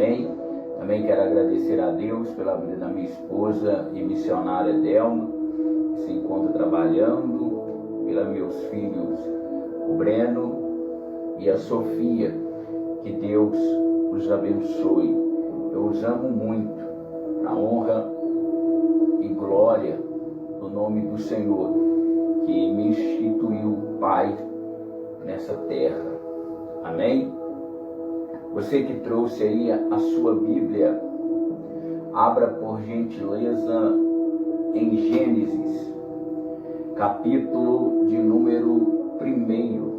Amém? Também quero agradecer a Deus pela vida da minha esposa e missionária Delma, que se encontra trabalhando, pelos meus filhos, o Breno e a Sofia. Que Deus os abençoe. Eu os amo muito, na honra e glória do nome do Senhor, que me instituiu Pai nessa terra. Amém? Você que trouxe aí a sua Bíblia, abra por gentileza em Gênesis, capítulo de número 1.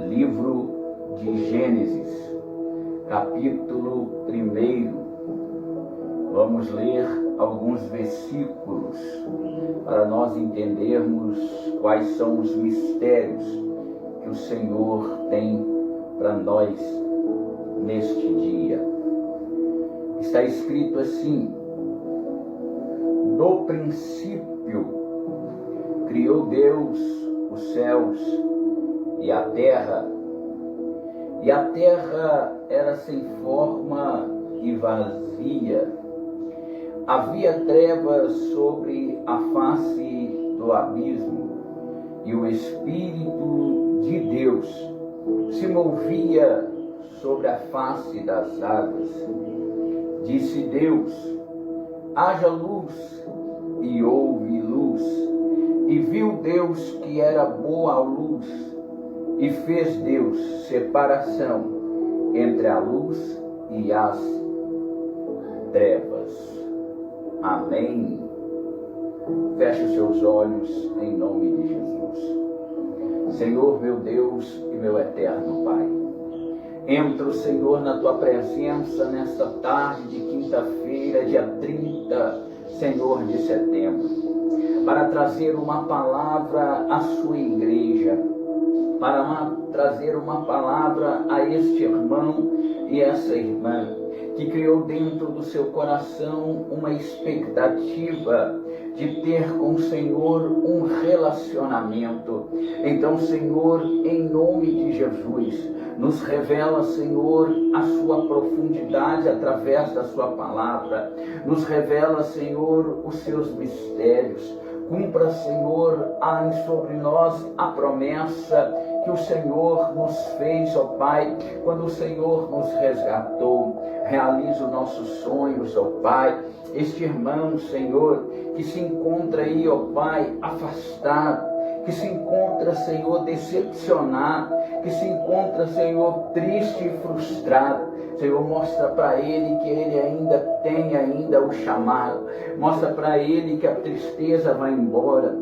Livro de Gênesis, capítulo 1. Vamos ler alguns versículos para nós entendermos quais são os mistérios que o Senhor tem para nós neste dia. Está escrito assim: no princípio criou Deus os céus e a terra era sem forma e vazia. Havia trevas sobre a face do abismo, e o Espírito de Deus se movia sobre a face das águas. Disse Deus: haja luz, e houve luz. E viu Deus que era boa a luz, e fez Deus separação entre a luz e as trevas. Amém. Feche os seus olhos em nome de Jesus. Senhor, meu Deus e meu eterno Pai, entro, Senhor, na Tua presença nesta tarde de quinta-feira, dia 30, Senhor, de setembro, para trazer uma palavra à Sua igreja, para trazer uma palavra a este irmão e essa irmã, que criou dentro do seu coração uma expectativa de ter com o Senhor um relacionamento. Então, Senhor, em nome de Jesus, nos revela, Senhor, a sua profundidade através da sua palavra. Nos revela, Senhor, os seus mistérios. Cumpra, Senhor, sobre nós a promessa que o Senhor nos fez, ó Pai, quando o Senhor nos resgatou. Realiza os nossos sonhos, ó Pai. Este irmão, Senhor, que se encontra aí, ó Pai, afastado, que se encontra, Senhor, decepcionado, que se encontra, Senhor, triste e frustrado. Senhor, mostra para ele que ele ainda tem o chamado. Mostra para ele que a tristeza vai embora,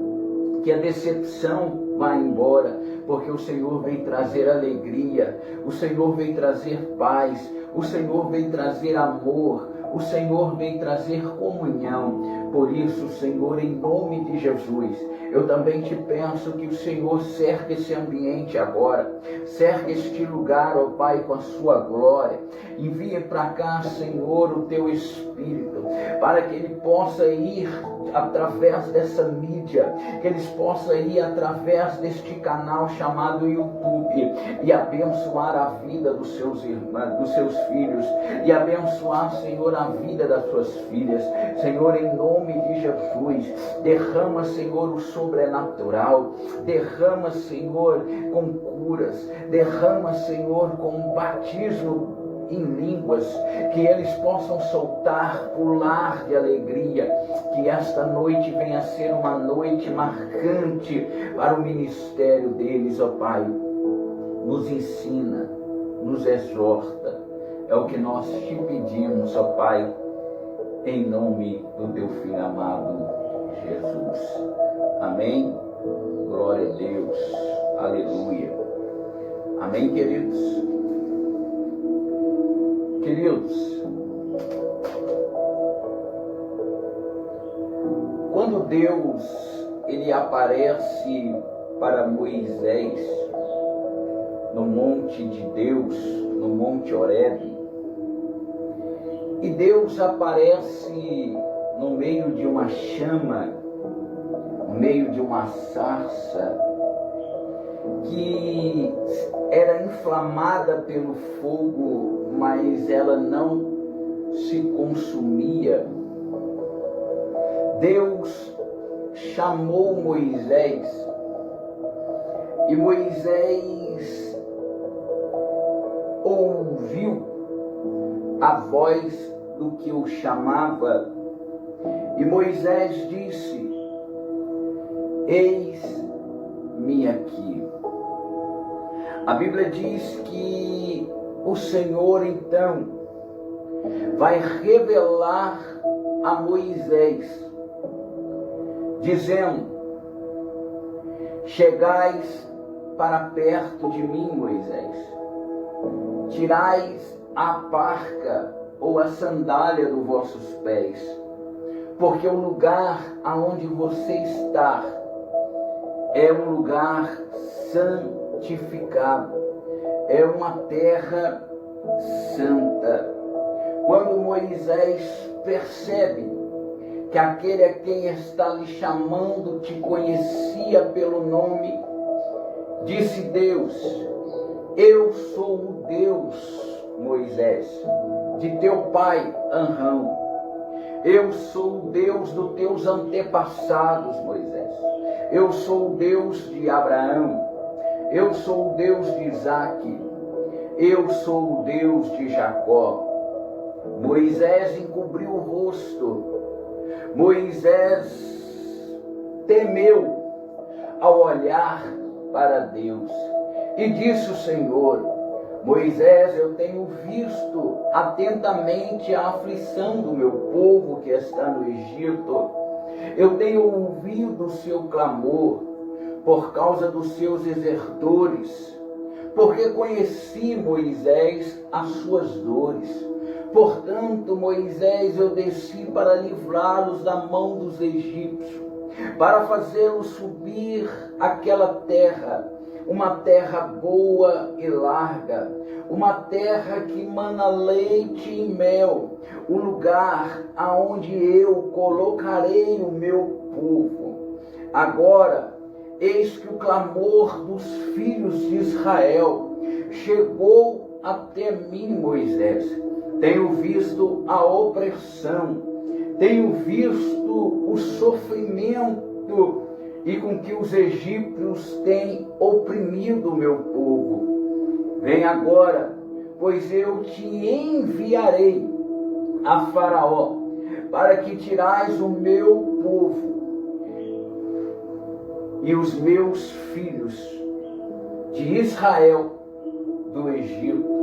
que a decepção vai embora, porque o Senhor vem trazer alegria, o Senhor vem trazer paz, o Senhor vem trazer amor, o Senhor vem trazer comunhão. Por isso, Senhor, em nome de Jesus, eu também te peço que o Senhor cerque esse ambiente agora, cerque este lugar, ó Pai, com a sua glória. Envie para cá, Senhor, o teu Espírito, para que ele possa ir através dessa mídia, que eles possam ir através deste canal chamado YouTube e abençoar a vida dos seus irmãos, dos seus filhos, e abençoar, Senhor, a vida das suas filhas. Senhor, em nome de Jesus, derrama, Senhor, o sobrenatural, derrama, Senhor, com curas, derrama, Senhor, com um batismo em línguas, que eles possam soltar, pular de alegria, que esta noite venha a ser uma noite marcante para o ministério deles, ó Pai. Nos ensina, nos exorta, é o que nós te pedimos, ó Pai, em nome do teu Filho amado, Jesus. Amém? Glória a Deus, aleluia. Amém, queridos? Queridos, quando Deus ele aparece para Moisés no monte de Deus, no monte Horebe, e Deus aparece no meio de uma chama, no meio de uma sarça que era inflamada pelo fogo mas ela não se consumia. Deus chamou Moisés e Moisés ouviu a voz do que o chamava, e Moisés disse: eis-me aqui. A Bíblia diz que o Senhor então vai revelar a Moisés, dizendo: chegais para perto de mim, Moisés, tirais a parca ou a sandália dos vossos pés, porque o lugar aonde você está é um lugar santificado, é uma terra santa. Quando Moisés percebe que aquele a quem está lhe chamando te conhecia pelo nome, disse Deus: eu sou o Deus, Moisés, de teu pai Arão. Eu sou o Deus dos teus antepassados, Moisés. Eu sou o Deus de Abraão. Eu sou o Deus de Isaque. Eu sou o Deus de Jacó. Moisés encobriu o rosto. Moisés temeu ao olhar para Deus. E disse o Senhor: Moisés, eu tenho visto atentamente a aflição do meu povo que está no Egito. Eu tenho ouvido o seu clamor por causa dos seus desertores, porque conheci, Moisés, as suas dores. Portanto, Moisés, eu desci para livrá-los da mão dos egípcios, para fazê-los subir aquela terra, uma terra boa e larga, uma terra que mana leite e mel, o lugar aonde eu colocarei o meu povo. Agora, eis que o clamor dos filhos de Israel chegou até mim, Moisés. Tenho visto a opressão, tenho visto o sofrimento e com que os egípcios têm oprimido o meu povo. Vem agora, pois eu te enviarei a Faraó, para que tirais o meu povo e os meus filhos de Israel do Egito.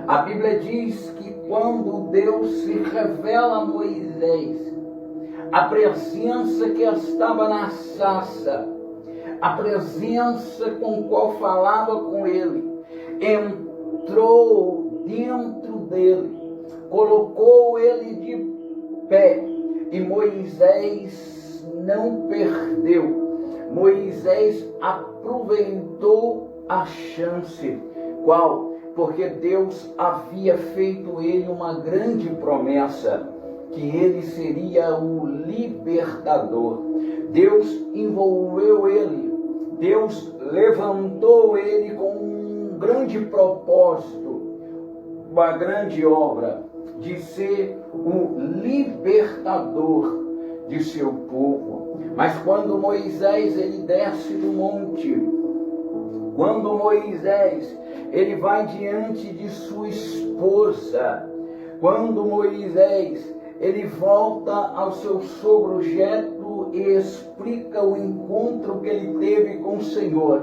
A Bíblia diz que quando Deus se revela a Moisés, a presença que estava na sarça, a presença com qual falava com ele, entrou dentro dele, colocou ele de pé, e Moisés não perdeu. Moisés aproveitou a chance. Qual? Porque Deus havia feito ele uma grande promessa, que ele seria o libertador. Deus envolveu ele, Deus levantou ele com um grande propósito, uma grande obra, de ser o libertador de seu povo. Mas quando Moisés ele desce do monte, quando Moisés ele vai diante de sua esposa, quando Moisés ele volta ao seu sogro Jetro e explica o encontro que ele teve com o Senhor,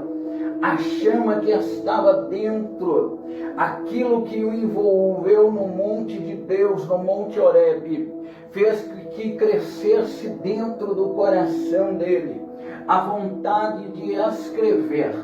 a chama que estava dentro, aquilo que o envolveu no monte de Deus, no monte Horebe, fez que crescesse dentro do coração dele a vontade de escrever,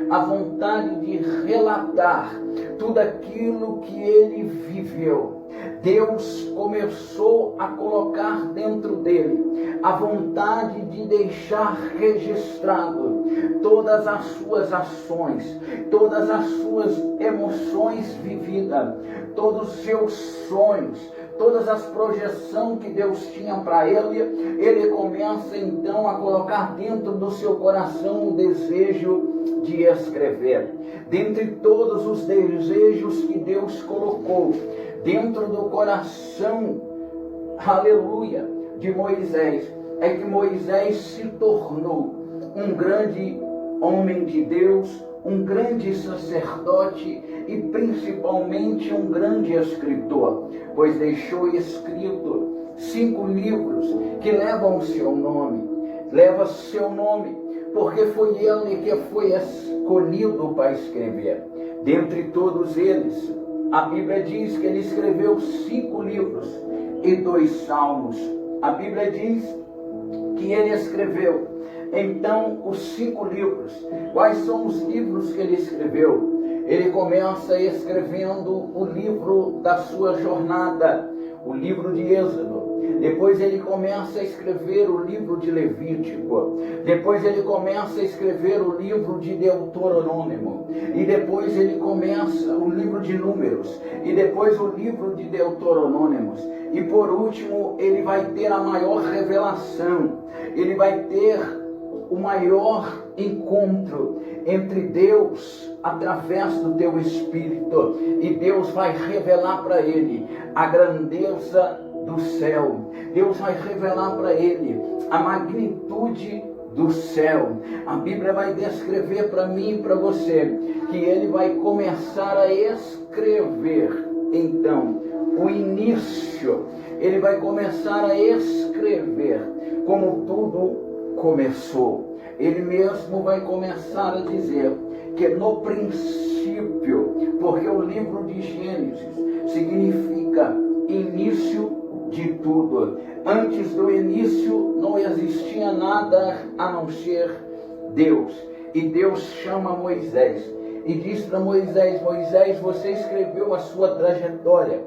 a vontade de relatar tudo aquilo que ele viveu. Deus começou a colocar dentro dele a vontade de deixar registrado todas as suas ações, todas as suas emoções vividas, todos os seus sonhos, todas as projeções que Deus tinha para ele. Ele começa então a colocar dentro do seu coração o desejo de escrever. dentre todos os desejos que Deus colocou dentro do coração, aleluia, de Moisés, é que Moisés se tornou um grande homem de Deus, um grande sacerdote e principalmente um grande escritor, pois deixou escrito 5 livros que levam seu nome, porque foi ele que foi escolhido para escrever. Dentre todos eles, a Bíblia diz que ele escreveu 5 livros e 2 salmos. A Bíblia diz que ele escreveu, então, os 5 livros. Quais são os livros que ele escreveu? Ele começa escrevendo o livro da sua jornada, o livro de Êxodo. Depois ele começa a escrever o livro de Levítico. Depois ele começa a escrever o livro de Deuteronômio. E depois ele começa o livro de Números. E depois o livro de Deuteronômios. E por último, ele vai ter a maior revelação. Ele vai ter o maior encontro entre Deus através do teu Espírito. E Deus vai revelar para ele a grandeza do céu. Deus vai revelar para ele a magnitude do céu. A Bíblia vai descrever para mim e para você que ele vai começar a escrever, então, o início. Ele vai começar a escrever como tudo começou. Ele mesmo vai começar a dizer que no princípio, porque o livro de Gênesis significa início de tudo. Antes do início não existia nada a não ser Deus. E Deus chama Moisés e diz para Moisés: Moisés, você escreveu a sua trajetória.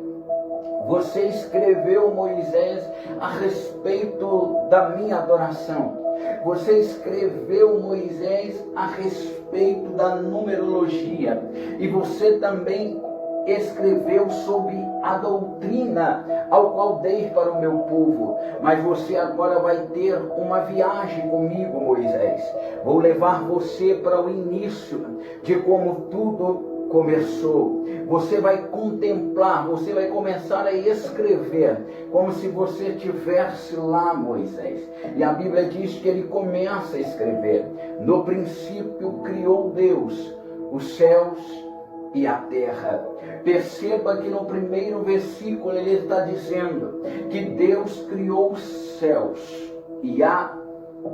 Você escreveu, Moisés, a respeito da minha adoração. Você escreveu, Moisés, a respeito da numerologia. E você também escreveu sobre a doutrina ao qual dei para o meu povo. Mas você agora vai ter uma viagem comigo, Moisés. Vou levar você para o início de como tudo começou. Você vai contemplar, você vai começar a escrever como se você estivesse lá, Moisés. E a Bíblia diz que ele começa a escrever: no princípio criou Deus os céus e a terra. Perceba que no primeiro versículo ele está dizendo que Deus criou os céus e a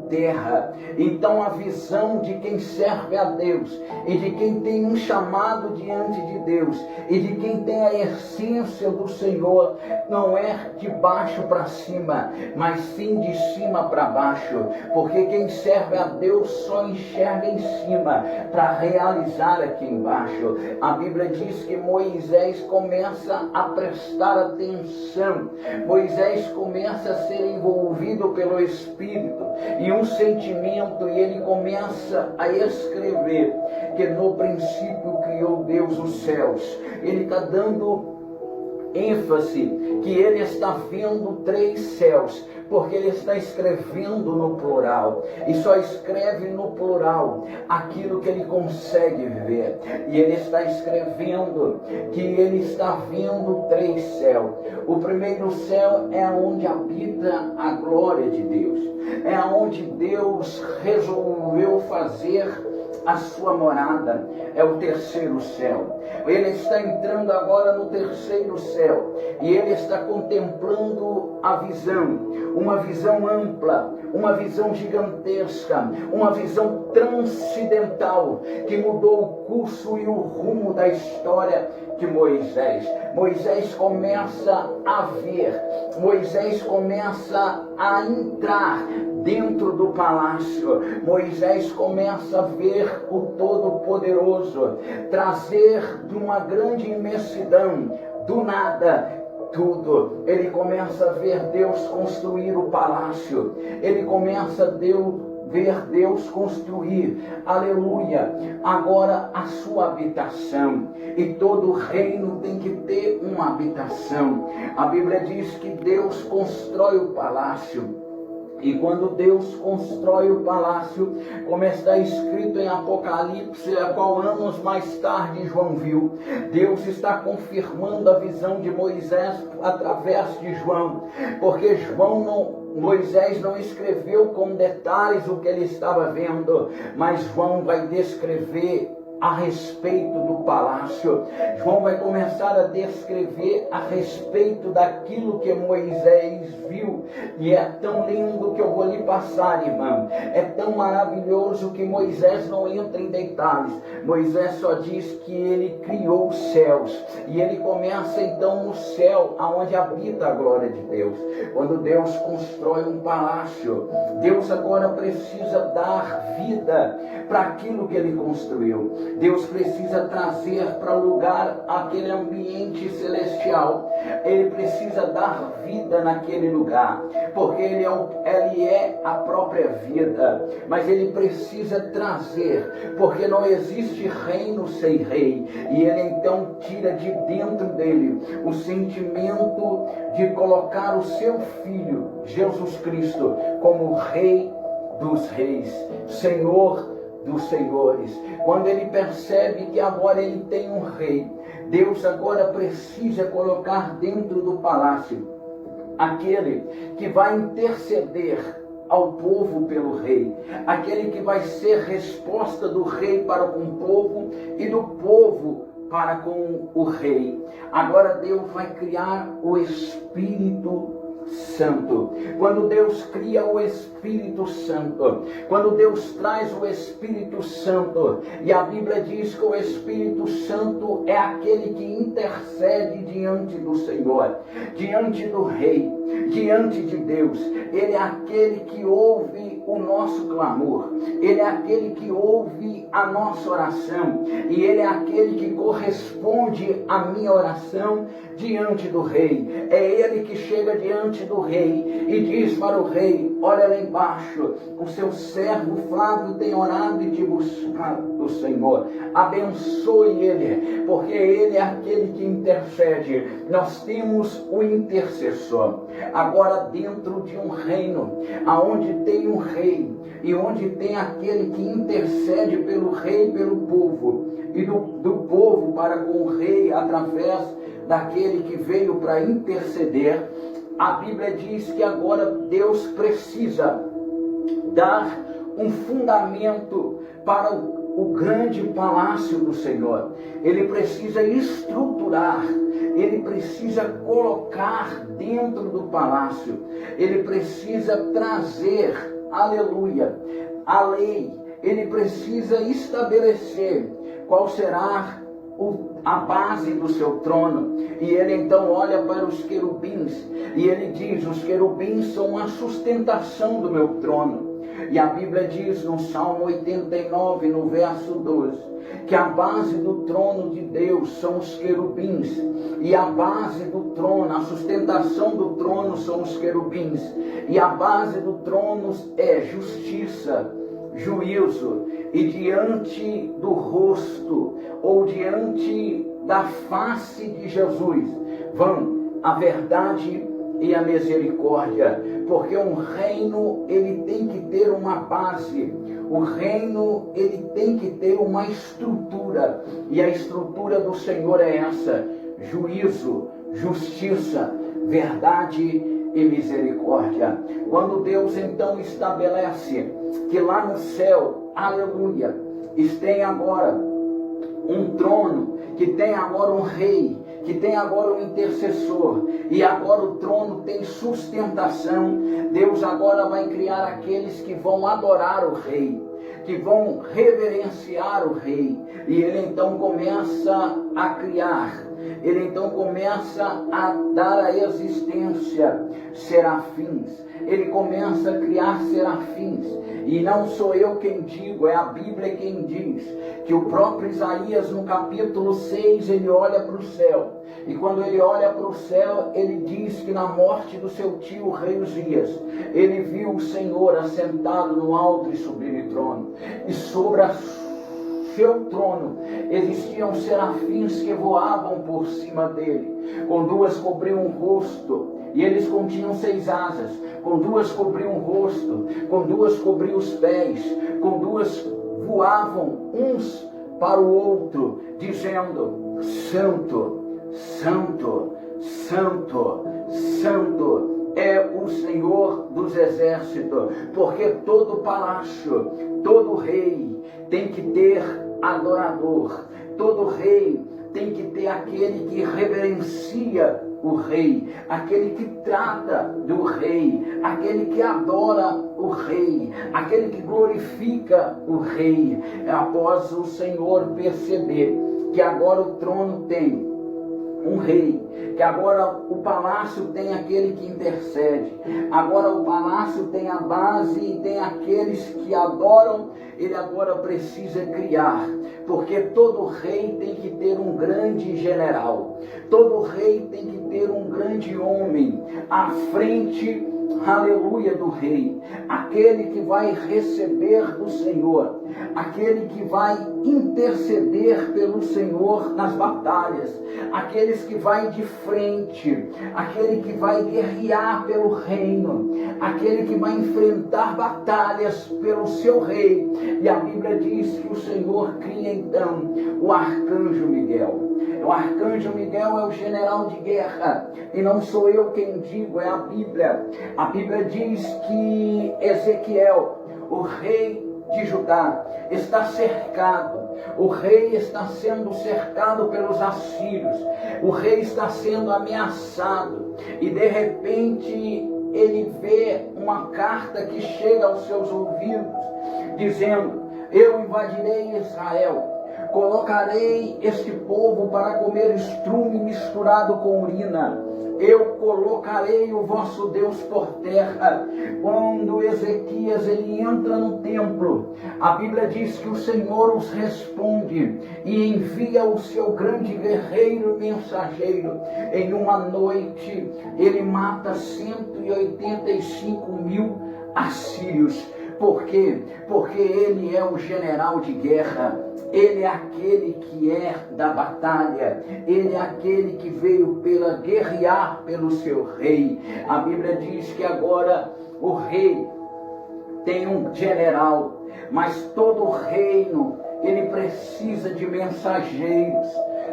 terra. Então a visão de quem serve a Deus e de quem tem um chamado diante de Deus e de quem tem a essência do Senhor não é de baixo para cima, mas sim de cima para baixo, porque quem serve a Deus só enxerga em cima para realizar aqui embaixo. A Bíblia diz que Moisés começa a prestar atenção, Moisés começa a ser envolvido pelo Espírito e um sentimento, e ele começa a escrever que no princípio criou Deus os céus. Ele está dando ênfase que ele está vendo 3 céus, porque ele está escrevendo no plural, e só escreve no plural aquilo que ele consegue ver. E ele está escrevendo que ele está vendo 3 céus. O primeiro céu é onde habita a glória de Deus, é onde Deus resolveu fazer a sua morada, é o terceiro céu. Ele está entrando agora no terceiro céu e ele está contemplando a visão, uma visão ampla, uma visão gigantesca, uma visão transcendental que mudou o curso e o rumo da história de Moisés. Moisés começa a ver, Moisés começa a entrar dentro do palácio. Moisés começa a ver o Todo-Poderoso trazer de uma grande imensidão, do nada, tudo. Ele começa a ver Deus construir o palácio. Ele começa a ver Deus construir, aleluia, agora a sua habitação. E todo reino tem que ter uma habitação. A Bíblia diz que Deus constrói o palácio E quando Deus constrói o palácio, como está escrito em Apocalipse, a qual anos mais tarde João viu, Deus está confirmando a visão de Moisés através de João, porque Moisés não escreveu com detalhes o que ele estava vendo, mas João vai descrever a respeito do palácio. João vai começar a descrever a respeito daquilo que Moisés viu. E é tão lindo que eu vou lhe passar, irmão. É tão maravilhoso que Moisés não entra em detalhes. Moisés só diz que ele criou os céus. E ele começa então no céu, aonde habita a glória de Deus. Quando Deus constrói um palácio, Deus agora precisa dar vida para aquilo que ele construiu. Deus precisa trazer para o lugar aquele ambiente celestial. Ele precisa dar vida naquele lugar, porque ele é a própria vida. Mas ele precisa trazer, porque não existe reino sem rei. E ele então tira de dentro dele o sentimento de colocar o seu Filho, Jesus Cristo, como Rei dos reis, Senhor dos senhores. Quando ele percebe que agora ele tem um rei, Deus agora precisa colocar dentro do palácio aquele que vai interceder ao povo pelo rei, aquele que vai ser resposta do rei para com o povo e do povo para com o rei. Agora Deus vai criar o Espírito Santo. Quando Deus cria o Espírito Santo, quando Deus traz o Espírito Santo, e a Bíblia diz que o Espírito Santo é aquele que intercede diante do Senhor, diante do Rei, diante de Deus. Ele é aquele que ouve o nosso clamor, ele é aquele que ouve a nossa oração, e ele é aquele que corresponde à minha oração diante do Rei. É ele que chega diante do Rei e diz para o Rei: olha lá embaixo, o seu servo Flávio tem orado e te buscado do Senhor, abençoe ele, porque ele é aquele que intercede. Nós temos o intercessor. Agora, dentro de um reino aonde tem um rei e onde tem aquele que intercede pelo rei e pelo povo, e do povo para com o rei através daquele que veio para interceder, a Bíblia diz que agora Deus precisa dar um fundamento para o grande palácio do Senhor. Ele precisa estruturar, ele precisa colocar dentro do palácio, ele precisa trazer, aleluia, a lei, ele precisa estabelecer qual será a base do seu trono. E ele então olha para os querubins e ele diz: os querubins são a sustentação do meu trono. E a Bíblia diz no Salmo 89, no verso 12, que a base do trono de Deus são os querubins, e a base do trono, a sustentação do trono são os querubins, e a base do trono é justiça, juízo, e diante do rosto, ou diante da face de Jesus, vão a verdade e a misericórdia, porque um reino, ele tem que ter uma base, o reino, ele tem que ter uma estrutura, e a estrutura do Senhor é essa: juízo, justiça, verdade e misericórdia. Quando Deus então estabelece que lá no céu, aleluia, tem agora um trono, que tem agora um rei, que tem agora um intercessor, e agora o trono tem sustentação, Deus agora vai criar aqueles que vão adorar o rei, que vão reverenciar o rei, e ele então começa a criar, ele então começa a dar a existência serafins, ele começa a criar serafins, e não sou eu quem digo, é a Bíblia quem diz, que o próprio Isaías no capítulo 6, ele olha para o céu, e quando ele olha para o céu, ele diz que na morte do seu tio, o rei Uzias, ele viu o Senhor assentado no alto e sublime trono, e sobre seu trono existiam serafins que voavam por cima dele, com duas cobriam o rosto E eles continham 6 asas, com 2 cobriam o rosto, com 2 cobriam os pés, com 2 voavam uns para o outro, dizendo: Santo, Santo, Santo, Santo é o Senhor dos exércitos. Porque todo palácio, todo rei tem que ter adorador, todo rei tem que ter aquele que reverencia o rei, aquele que trata do rei, aquele que adora o rei, aquele que glorifica o rei. Após o Senhor perceber que agora o trono tem um rei, que agora o palácio tem aquele que intercede, agora o palácio tem a base e tem aqueles que adoram, ele agora precisa criar, porque todo rei tem que ter um grande general, todo rei tem que ter um grande homem à frente, aleluia, do rei, aquele que vai receber do Senhor, aquele que vai interceder pelo Senhor nas batalhas, aqueles que vai de frente, aquele que vai guerrear pelo reino, aquele que vai enfrentar batalhas pelo seu rei. E a Bíblia diz que o Senhor cria então o arcanjo Miguel. O arcanjo Miguel é o general de guerra, e não sou eu quem digo, é a Bíblia. A Bíblia diz que Ezequiel, o rei de Judá, está cercado. O rei está sendo cercado pelos assírios. O rei está sendo ameaçado. E de repente ele vê uma carta que chega aos seus ouvidos, dizendo: eu invadirei Israel, colocarei este povo para comer estrume misturado com urina. Eu colocarei o vosso Deus por terra. Quando Ezequias ele entra no templo, a Bíblia diz que o Senhor os responde e envia o seu grande guerreiro mensageiro. Em uma noite ele mata 185.000 assírios. Por quê? Porque ele é o general de guerra, ele é aquele que é da batalha, ele é aquele que veio para guerrear pelo seu rei. A Bíblia diz que agora o rei tem um general, mas todo reino ele precisa de mensageiros.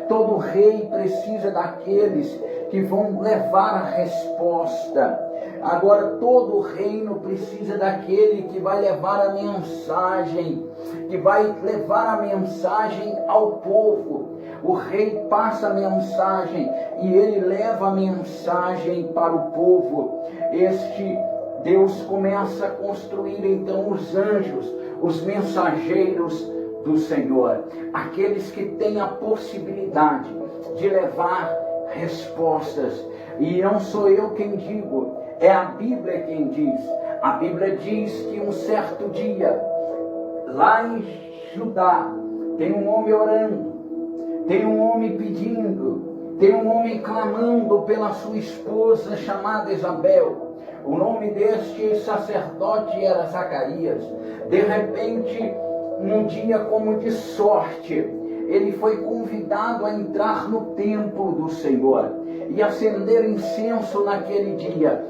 Todo rei precisa daqueles que vão levar a resposta. Agora todo reino precisa daquele que vai levar a mensagem, que vai levar a mensagem ao povo. O rei passa a mensagem e ele leva a mensagem para o povo. Deus começa a construir então os anjos, os mensageiros do Senhor, aqueles que têm a possibilidade de levar respostas. E não sou eu quem digo, é a Bíblia quem diz. A Bíblia diz que um certo dia, lá em Judá, tem um homem orando, tem um homem pedindo, tem um homem clamando pela sua esposa chamada Isabel. O nome deste sacerdote era Zacarias. De repente, num dia como de sorte, ele foi convidado a entrar no templo do Senhor e acender incenso naquele dia.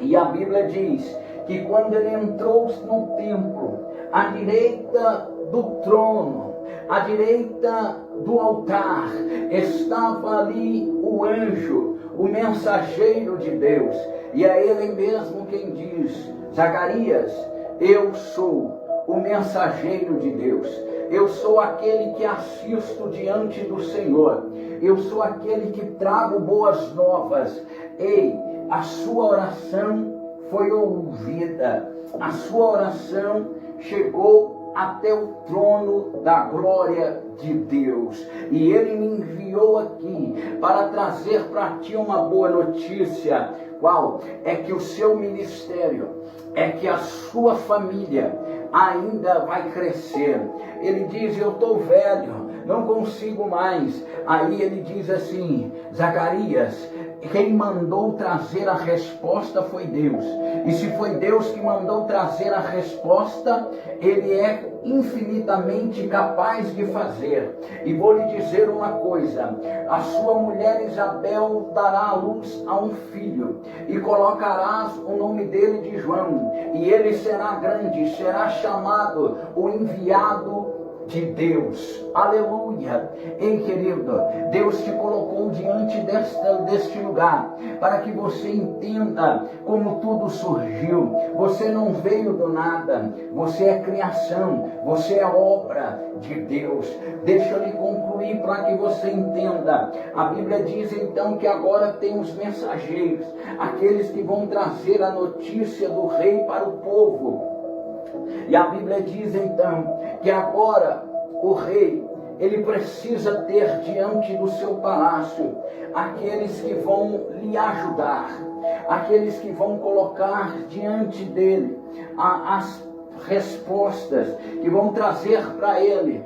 E a Bíblia diz que quando ele entrou no templo, à direita do trono, à direita do altar, estava ali o anjo, o mensageiro de Deus. E é ele mesmo quem diz: Zacarias, eu sou o mensageiro de Deus. Eu sou aquele que assisto diante do Senhor. Eu sou aquele que trago boas novas. Ei, a sua oração foi ouvida. A sua oração chegou até o trono da glória de Deus. E Ele me enviou aqui para trazer para ti uma boa notícia. Qual? É que o seu ministério, é que a sua família ainda vai crescer. Ele diz: eu estou velho, não consigo mais. Aí ele diz assim: Zacarias, quem mandou trazer a resposta foi Deus. E se foi Deus que mandou trazer a resposta, Ele é infinitamente capaz de fazer. E vou lhe dizer uma coisa: a sua mulher Isabel dará à luz a um filho, e colocarás o nome dele de João, e ele será grande, será chamado o enviado de Deus. Aleluia. Ei, querido, Deus te colocou diante deste lugar para que você entenda como tudo surgiu. Você não veio do nada, você é criação, você é obra de Deus. Deixa eu lhe concluir para que você entenda. A Bíblia diz então que agora tem os mensageiros, aqueles que vão trazer a notícia do rei para o povo. E a Bíblia diz então que agora o rei, ele precisa ter diante do seu palácio aqueles que vão lhe ajudar, aqueles que vão colocar diante dele as respostas, que vão trazer para ele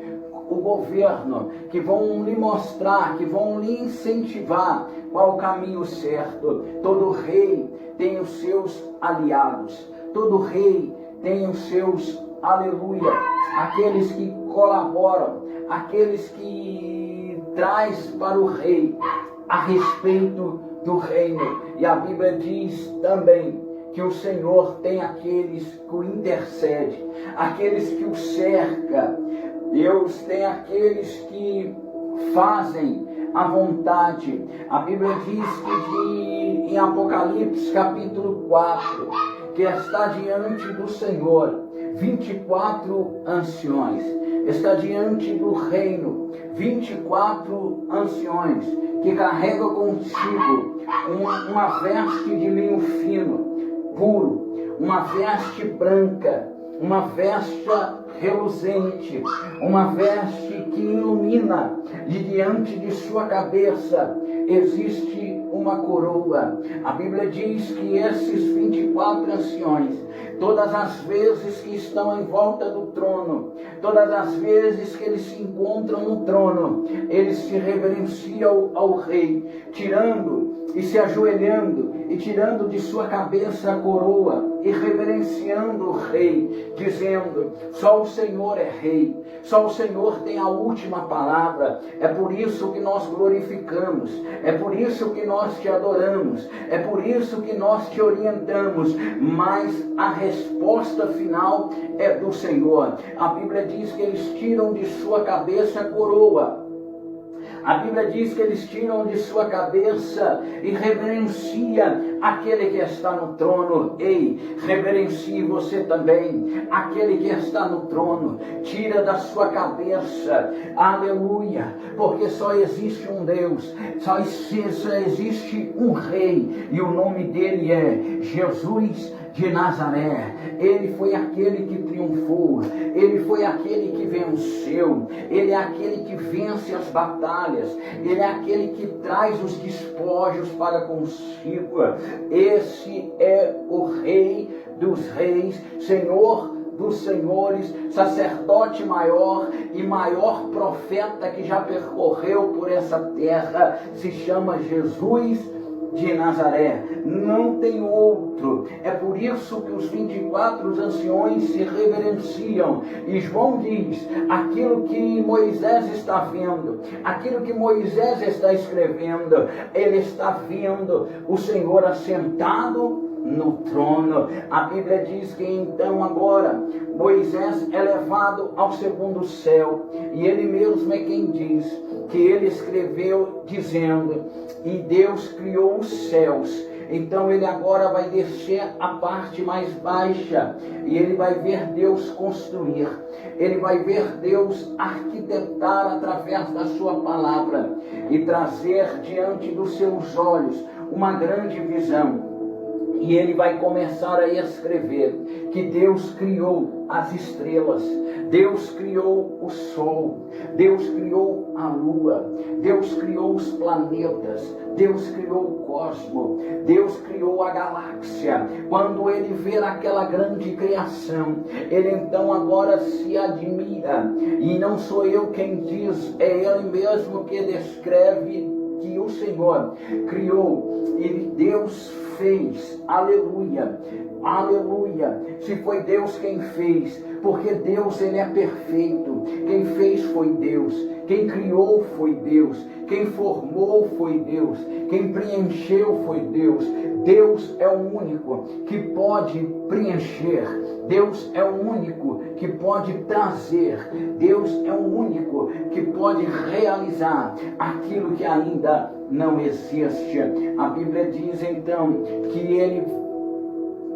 o governo, que vão lhe mostrar, que vão lhe incentivar qual o caminho certo. Todo rei tem os seus aliados, todo rei tem os seus, aleluia, aqueles que colaboram, aqueles que traz para o rei a respeito do reino. E a Bíblia diz também que o Senhor tem aqueles que o intercede, aqueles que o cerca. Deus tem aqueles que fazem a vontade. A Bíblia diz que em Apocalipse capítulo 4, que está diante do Senhor 24 anciões, está diante do reino 24 anciões, que carregam consigo uma veste de linho fino, puro, uma veste branca, uma veste reluzente, uma veste que ilumina, e diante de sua cabeça existe uma coroa. A Bíblia diz que esses 24 anciões, todas as vezes que estão em volta do trono, todas as vezes que eles se encontram no trono, eles se reverenciam ao rei, tirando e se ajoelhando e tirando de sua cabeça a coroa e reverenciando o rei, dizendo: só o Senhor é rei, só o Senhor tem a última palavra. É por isso que nós glorificamos, é por isso que nós te adoramos, é por isso que nós te orientamos, mas a resposta final é do Senhor. A Bíblia diz que eles tiram de sua cabeça a coroa. A Bíblia diz que eles tiram de sua cabeça e reverencia aquele que está no trono. Ei, reverencie você também aquele que está no trono. Tira da sua cabeça, aleluia, porque só existe um Deus, só existe um rei, e o nome dele é Jesus de Nazaré. Ele foi aquele que triunfou, ele foi aquele que venceu, ele é aquele que vence as batalhas, ele é aquele que traz os despojos para consigo. Esse é o Rei dos Reis, Senhor dos senhores, sacerdote maior e maior profeta que já percorreu por essa terra, se chama Jesus de Nazaré. Não tem outro. É por isso que os 24 anciões se reverenciam. E João diz: aquilo que Moisés está vendo, aquilo que Moisés está escrevendo, ele está vendo o Senhor assentado no trono. A Bíblia diz que então agora Moisés é levado ao segundo céu, e ele mesmo é quem diz que ele escreveu dizendo: e Deus criou os céus. Então ele agora vai descer a parte mais baixa, e ele vai ver Deus construir, ele vai ver Deus arquitetar através da sua palavra e trazer diante dos seus olhos uma grande visão. E ele vai começar a escrever que Deus criou as estrelas, Deus criou o sol, Deus criou a lua, Deus criou os planetas, Deus criou o cosmos, Deus criou a galáxia. Quando ele vê aquela grande criação, ele então agora se admira, e não sou eu quem diz, é ele mesmo que descreve que o Senhor criou, Deus fez, aleluia, aleluia. Se foi Deus quem fez, porque Deus, ele é perfeito. Quem fez foi Deus, quem criou foi Deus, quem formou foi Deus, quem preencheu foi Deus. Deus é o único que pode preencher, Deus é o único que pode trazer, Deus é o único que pode realizar aquilo que ainda não existe. A Bíblia diz então que ele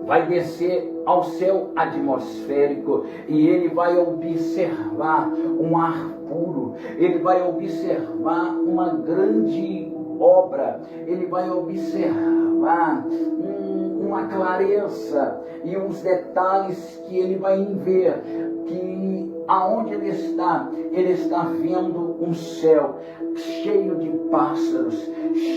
vai descer ao céu atmosférico e ele vai observar um ar puro, ele vai observar uma grande obra, ele vai observar uma clareza e uns detalhes que ele vai ver, que aonde ele está vendo um céu cheio de pássaros,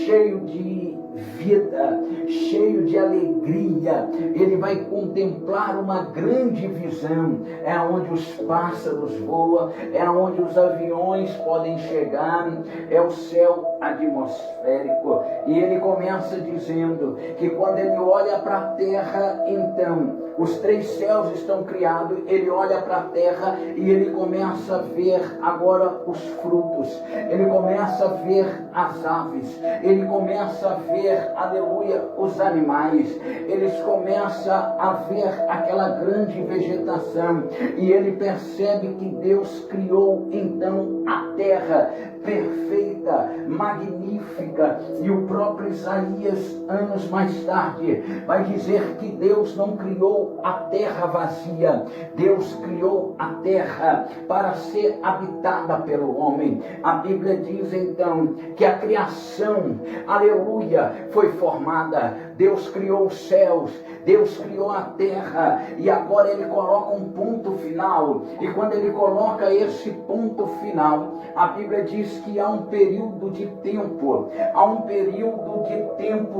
cheio de vida, cheio de alegria. Ele vai contemplar uma grande visão, é onde os pássaros voam, é onde os aviões podem chegar, é o céu atmosférico. E ele começa dizendo que quando ele olha para a terra, então os 3 céus estão criados, ele olha para a terra e ele começa a ver agora os frutos, ele começa a ver as aves, ele começa a ver, aleluia, os animais, eles começam a ver aquela grande vegetação e ele percebe que Deus criou então a terra perfeita, magnífica. E o próprio Isaías, anos mais tarde, vai dizer que Deus não criou a terra vazia, Deus criou a terra para ser habitada pelo homem. A Bíblia diz então que a criação, aleluia, foi formada. Deus criou os céus, Deus criou a terra, e agora ele coloca um ponto final. E quando ele coloca esse ponto final, a Bíblia diz que há um período de tempo,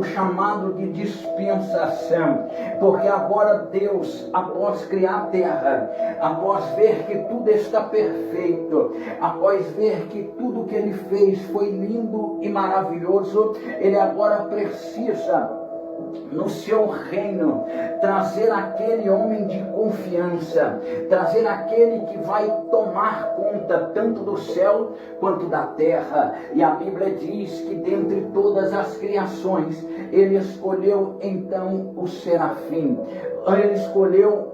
chamado de dispensação, porque agora Deus, após criar a terra, após ver que tudo está perfeito, após ver que tudo que ele fez foi lindo e maravilhoso, ele agora precisa, no seu reino, trazer aquele homem de confiança, trazer aquele que vai tomar conta tanto do céu quanto da terra. E a Bíblia diz que dentre todas as criações, ele escolheu então o serafim, ele escolheu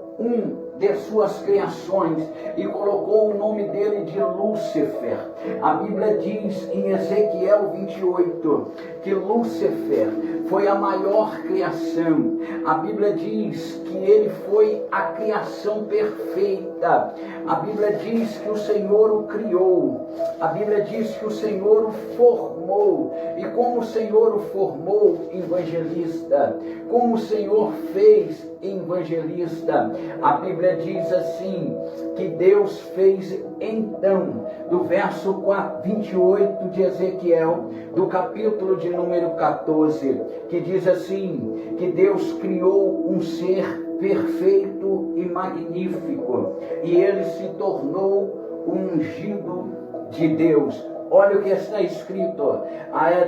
de suas criações e colocou o nome dele de Lúcifer. A Bíblia diz em Ezequiel 28 que Lúcifer foi a maior criação. A Bíblia diz que ele foi a criação perfeita. A Bíblia diz que o Senhor o criou. A Bíblia diz que o Senhor o formou. E como o Senhor o formou, evangelista, como o Senhor fez evangelista, a Bíblia diz assim, que Deus fez então, do verso 28 de Ezequiel, do capítulo de número 14, que diz assim, que Deus criou um ser perfeito e magnífico, e ele se tornou um ungido de Deus. Olha o que está escrito,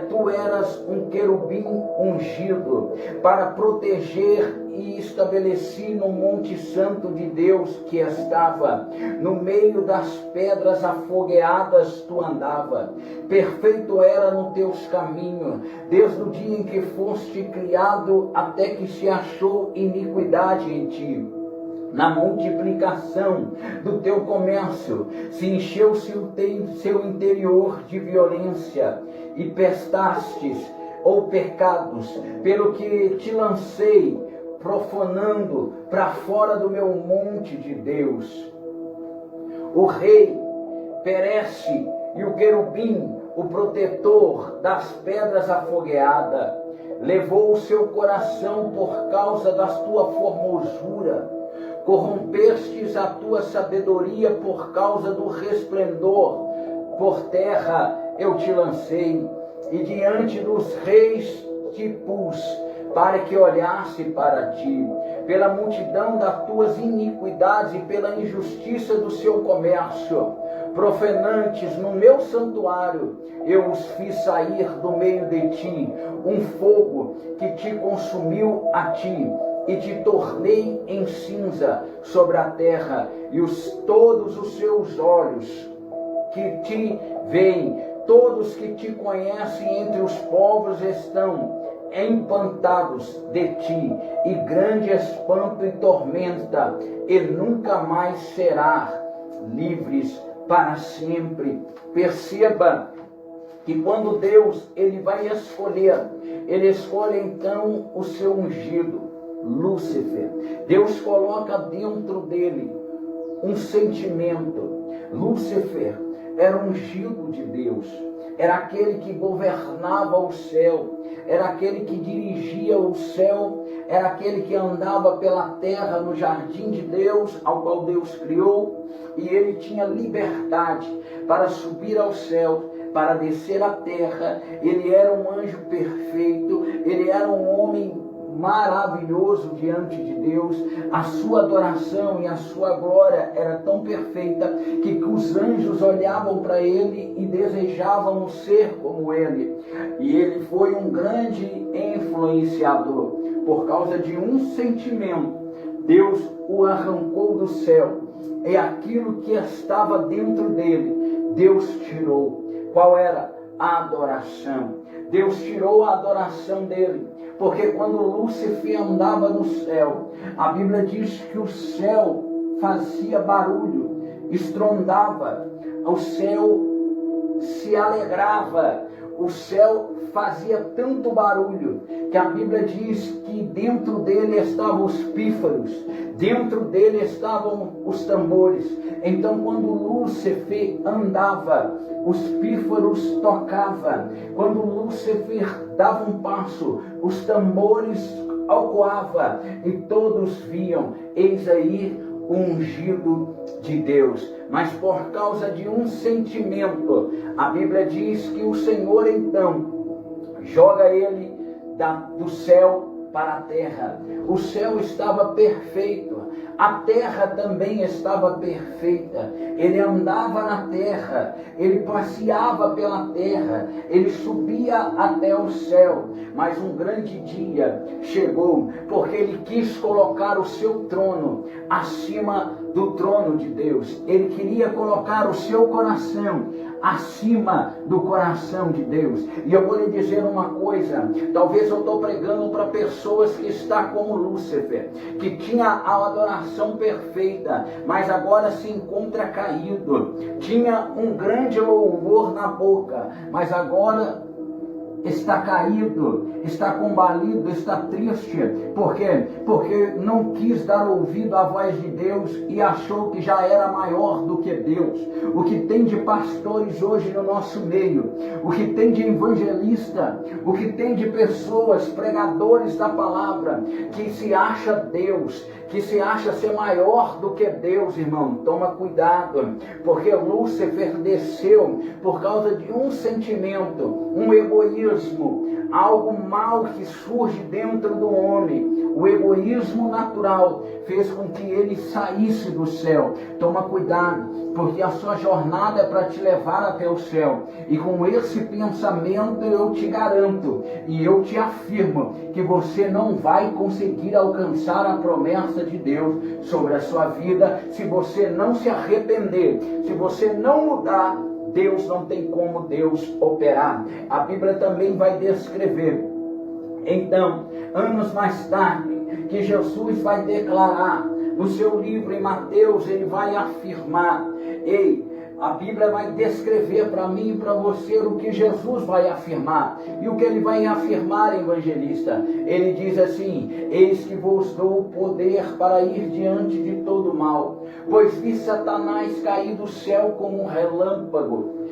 tu eras um querubim ungido para proteger, e estabeleci no monte santo de Deus que estava no meio das pedras afogueadas tu andava, perfeito era no teus caminhos, desde o dia em que foste criado até que se achou iniquidade em ti. Na multiplicação do teu comércio, se encheu-se o seu interior de violência, e pestastes, ou pecados, pelo que te lancei, profanando para fora do meu monte de Deus. O rei perece, e o querubim, o protetor das pedras afogueadas, levou o seu coração por causa da tua formosura. Corrompestes a tua sabedoria por causa do resplendor. Por terra eu te lancei, e diante dos reis te pus, para que olhasse para ti. Pela multidão das tuas iniquidades e pela injustiça do seu comércio, profanantes no meu santuário, eu os fiz sair do meio de ti, um fogo que te consumiu a ti, e te tornei em cinza sobre a terra, e todos os seus olhos que te veem, todos que te conhecem entre os povos estão empantados de ti, e grande espanto e tormenta, e nunca mais será livres para sempre. Perceba que quando Deus ele vai escolher, ele escolhe então o seu ungido, Lúcifer. Deus coloca dentro dele um sentimento. Lúcifer era ungido de Deus, era aquele que governava o céu, era aquele que dirigia o céu, era aquele que andava pela terra no jardim de Deus, ao qual Deus criou, e ele tinha liberdade para subir ao céu, para descer à terra. Ele era um anjo perfeito, ele era um homem maravilhoso diante de Deus. A sua adoração e a sua glória era tão perfeita que os anjos olhavam para ele e desejavam ser como ele. E ele foi um grande influenciador. Por causa de um sentimento, Deus o arrancou do céu, e aquilo que estava dentro dele, Deus tirou. Qual era? A adoração. Deus tirou a adoração dele, porque quando Lúcifer andava no céu, a Bíblia diz que o céu fazia barulho, estrondava, o céu se alegrava, o céu fazia tanto barulho, que a Bíblia diz que dentro dele estavam os pífaros, dentro dele estavam os tambores. Então quando Lúcifer andava, os pífaros tocavam. Quando Lúcifer dava um passo, os tambores ecoavam, e todos viam, eis aí o ungido de Deus. Mas por causa de um sentimento, a Bíblia diz que o Senhor então joga ele do céu para a terra. O céu estava perfeito, a terra também estava perfeita. Ele andava na terra, ele passeava pela terra, ele subia até o céu. Mas um grande dia chegou, porque ele quis colocar o seu trono acima do trono de Deus. Ele queria colocar o seu coração acima do coração de Deus. E eu vou lhe dizer uma coisa, talvez eu estou pregando para pessoas que estão como Lúcifer, que tinha a adoração perfeita, mas agora se encontra caído. Tinha um grande louvor na boca, mas agora está caído, está combalido, está triste. Por quê? Porque não quis dar ouvido à voz de Deus e achou que já era maior do que Deus. O que tem de pastores hoje no nosso meio, o que tem de evangelista, o que tem de pessoas, pregadores da palavra, que se acha Deus, que se acha ser maior do que Deus, irmão. Toma cuidado, porque Lúcifer desceu por causa de um sentimento, um egoísmo, algo mal que surge dentro do homem. O egoísmo natural fez com que ele saísse do céu. Toma cuidado, porque a sua jornada é para te levar até o céu. E com esse pensamento eu te garanto e eu te afirmo que você não vai conseguir alcançar a promessa de Deus sobre a sua vida se você não se arrepender, se você não mudar. Deus não tem como Deus operar. A Bíblia também vai descrever, então, anos mais tarde, que Jesus vai declarar no seu livro em Mateus, ele vai afirmar, a Bíblia vai descrever para mim e para você o que Jesus vai afirmar. E o que ele vai afirmar, evangelista? Ele diz assim: eis que vos dou poder para ir diante de todo mal, pois vi Satanás cair do céu como um relâmpago.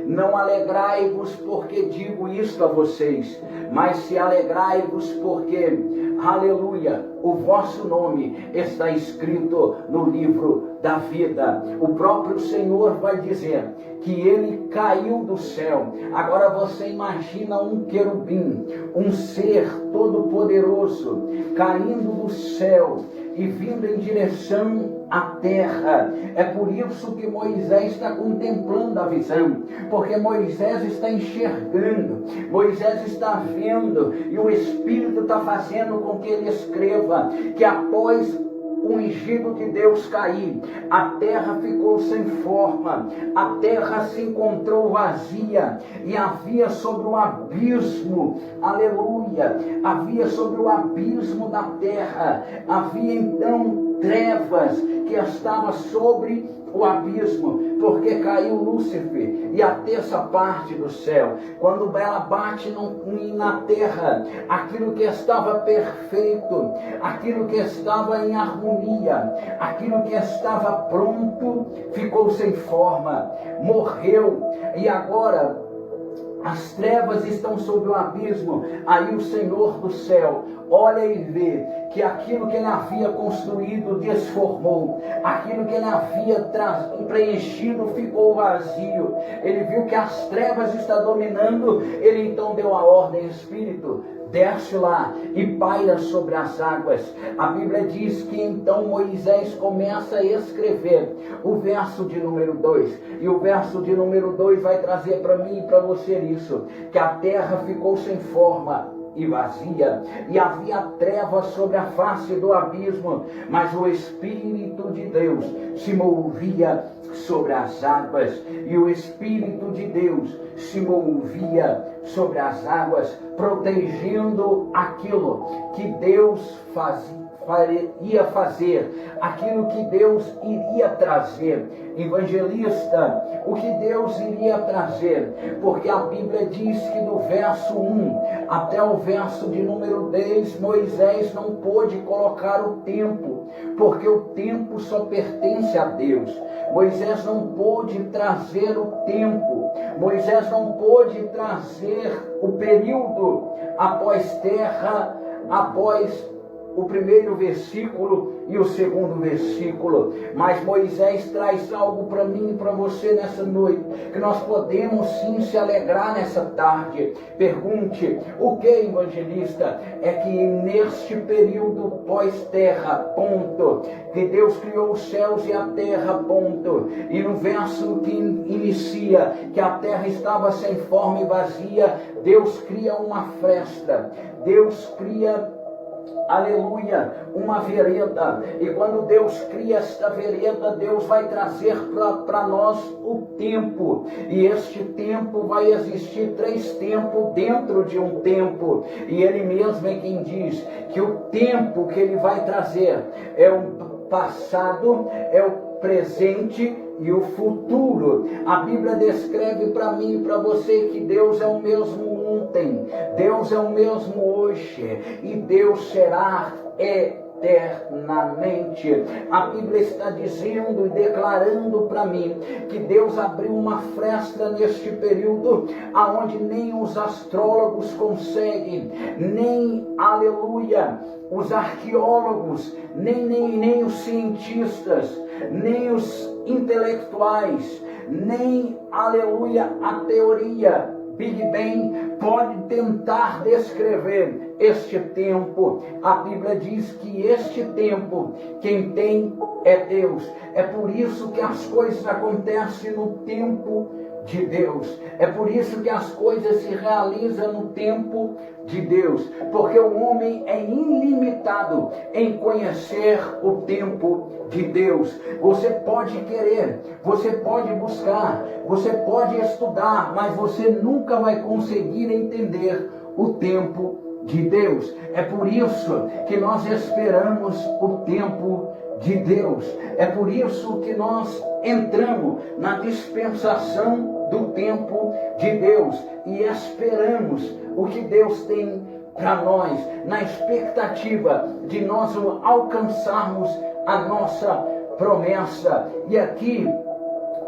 Não alegrai-vos porque digo isto a vocês, mas se alegrai-vos porque, aleluia, o vosso nome está escrito no livro da vida. O próprio Senhor vai dizer que ele caiu do céu. Agora você imagina um querubim, um ser todo poderoso, caindo do céu e vindo em direção à terra. É por isso que Moisés está contemplando a visão, porque Moisés está enxergando, Moisés está vendo, e o Espírito está fazendo com que ele escreva que após o ungido de Deus cair, a terra ficou sem forma, a terra se encontrou vazia, e havia sobre o abismo, aleluia, havia sobre o abismo da terra, havia então trevas que estava sobre o abismo, porque caiu Lúcifer e a terça parte do céu. Quando ela bate na terra, aquilo que estava perfeito, aquilo que estava em harmonia, aquilo que estava pronto, ficou sem forma, morreu. E agora as trevas estão sobre o abismo. Aí o Senhor do céu olha e vê que aquilo que ele havia construído desformou, aquilo que ele havia preenchido ficou vazio. Ele viu que as trevas estão dominando. Ele então deu a ordem: Espírito, desce lá e paira sobre as águas. A Bíblia diz que então Moisés começa a escrever o verso de número 2. E o verso de número 2 vai trazer para mim e para você isso: que a terra ficou sem forma e vazia, e havia trevas sobre a face do abismo, mas o Espírito de Deus se movia sobre as águas, e o Espírito de Deus se movia sobre as águas, protegendo aquilo que Deus ia fazer, aquilo que Deus iria trazer. Evangelista, o que Deus iria trazer, porque a Bíblia diz que do verso 1 até o verso de número 10, Moisés não pôde colocar o tempo, porque o tempo só pertence a Deus. Moisés não pôde trazer o tempo, Moisés não pôde trazer o período após terra, após o primeiro versículo e o segundo versículo. Mas Moisés traz algo para mim e para você nessa noite, que nós podemos sim se alegrar nessa tarde. Pergunte: o que, evangelista? É que neste período pós-terra, ponto, que Deus criou os céus e a terra, ponto. E no verso que inicia que a terra estava sem forma e vazia, Deus cria uma fresta, Deus cria, aleluia, uma vereda. E quando Deus cria esta vereda, Deus vai trazer para nós o tempo. E este tempo vai existir 3 tempos dentro de um tempo. E Ele mesmo é quem diz que o tempo que Ele vai trazer é o passado, é o presente e o futuro. A Bíblia descreve para mim e para você que Deus é o mesmo ontem, Deus é o mesmo hoje e Deus será eternamente. A Bíblia está dizendo e declarando para mim que Deus abriu uma fresta neste período aonde nem os astrólogos conseguem, nem, aleluia, os arqueólogos, nem os cientistas, nem os intelectuais, nem, aleluia, a teoria Big Bang pode tentar descrever este tempo. A Bíblia diz que este tempo, quem tem é Deus. É por isso que as coisas acontecem no tempo de Deus. É por isso que as coisas se realizam no tempo de Deus, porque o homem é ilimitado em conhecer o tempo de Deus. Você pode querer, você pode buscar, você pode estudar, mas você nunca vai conseguir entender o tempo de Deus. É por isso que nós esperamos o tempo de Deus. É por isso que nós entramos na dispensação do tempo de Deus e esperamos o que Deus tem para nós, na expectativa de nós alcançarmos a nossa promessa. E aqui,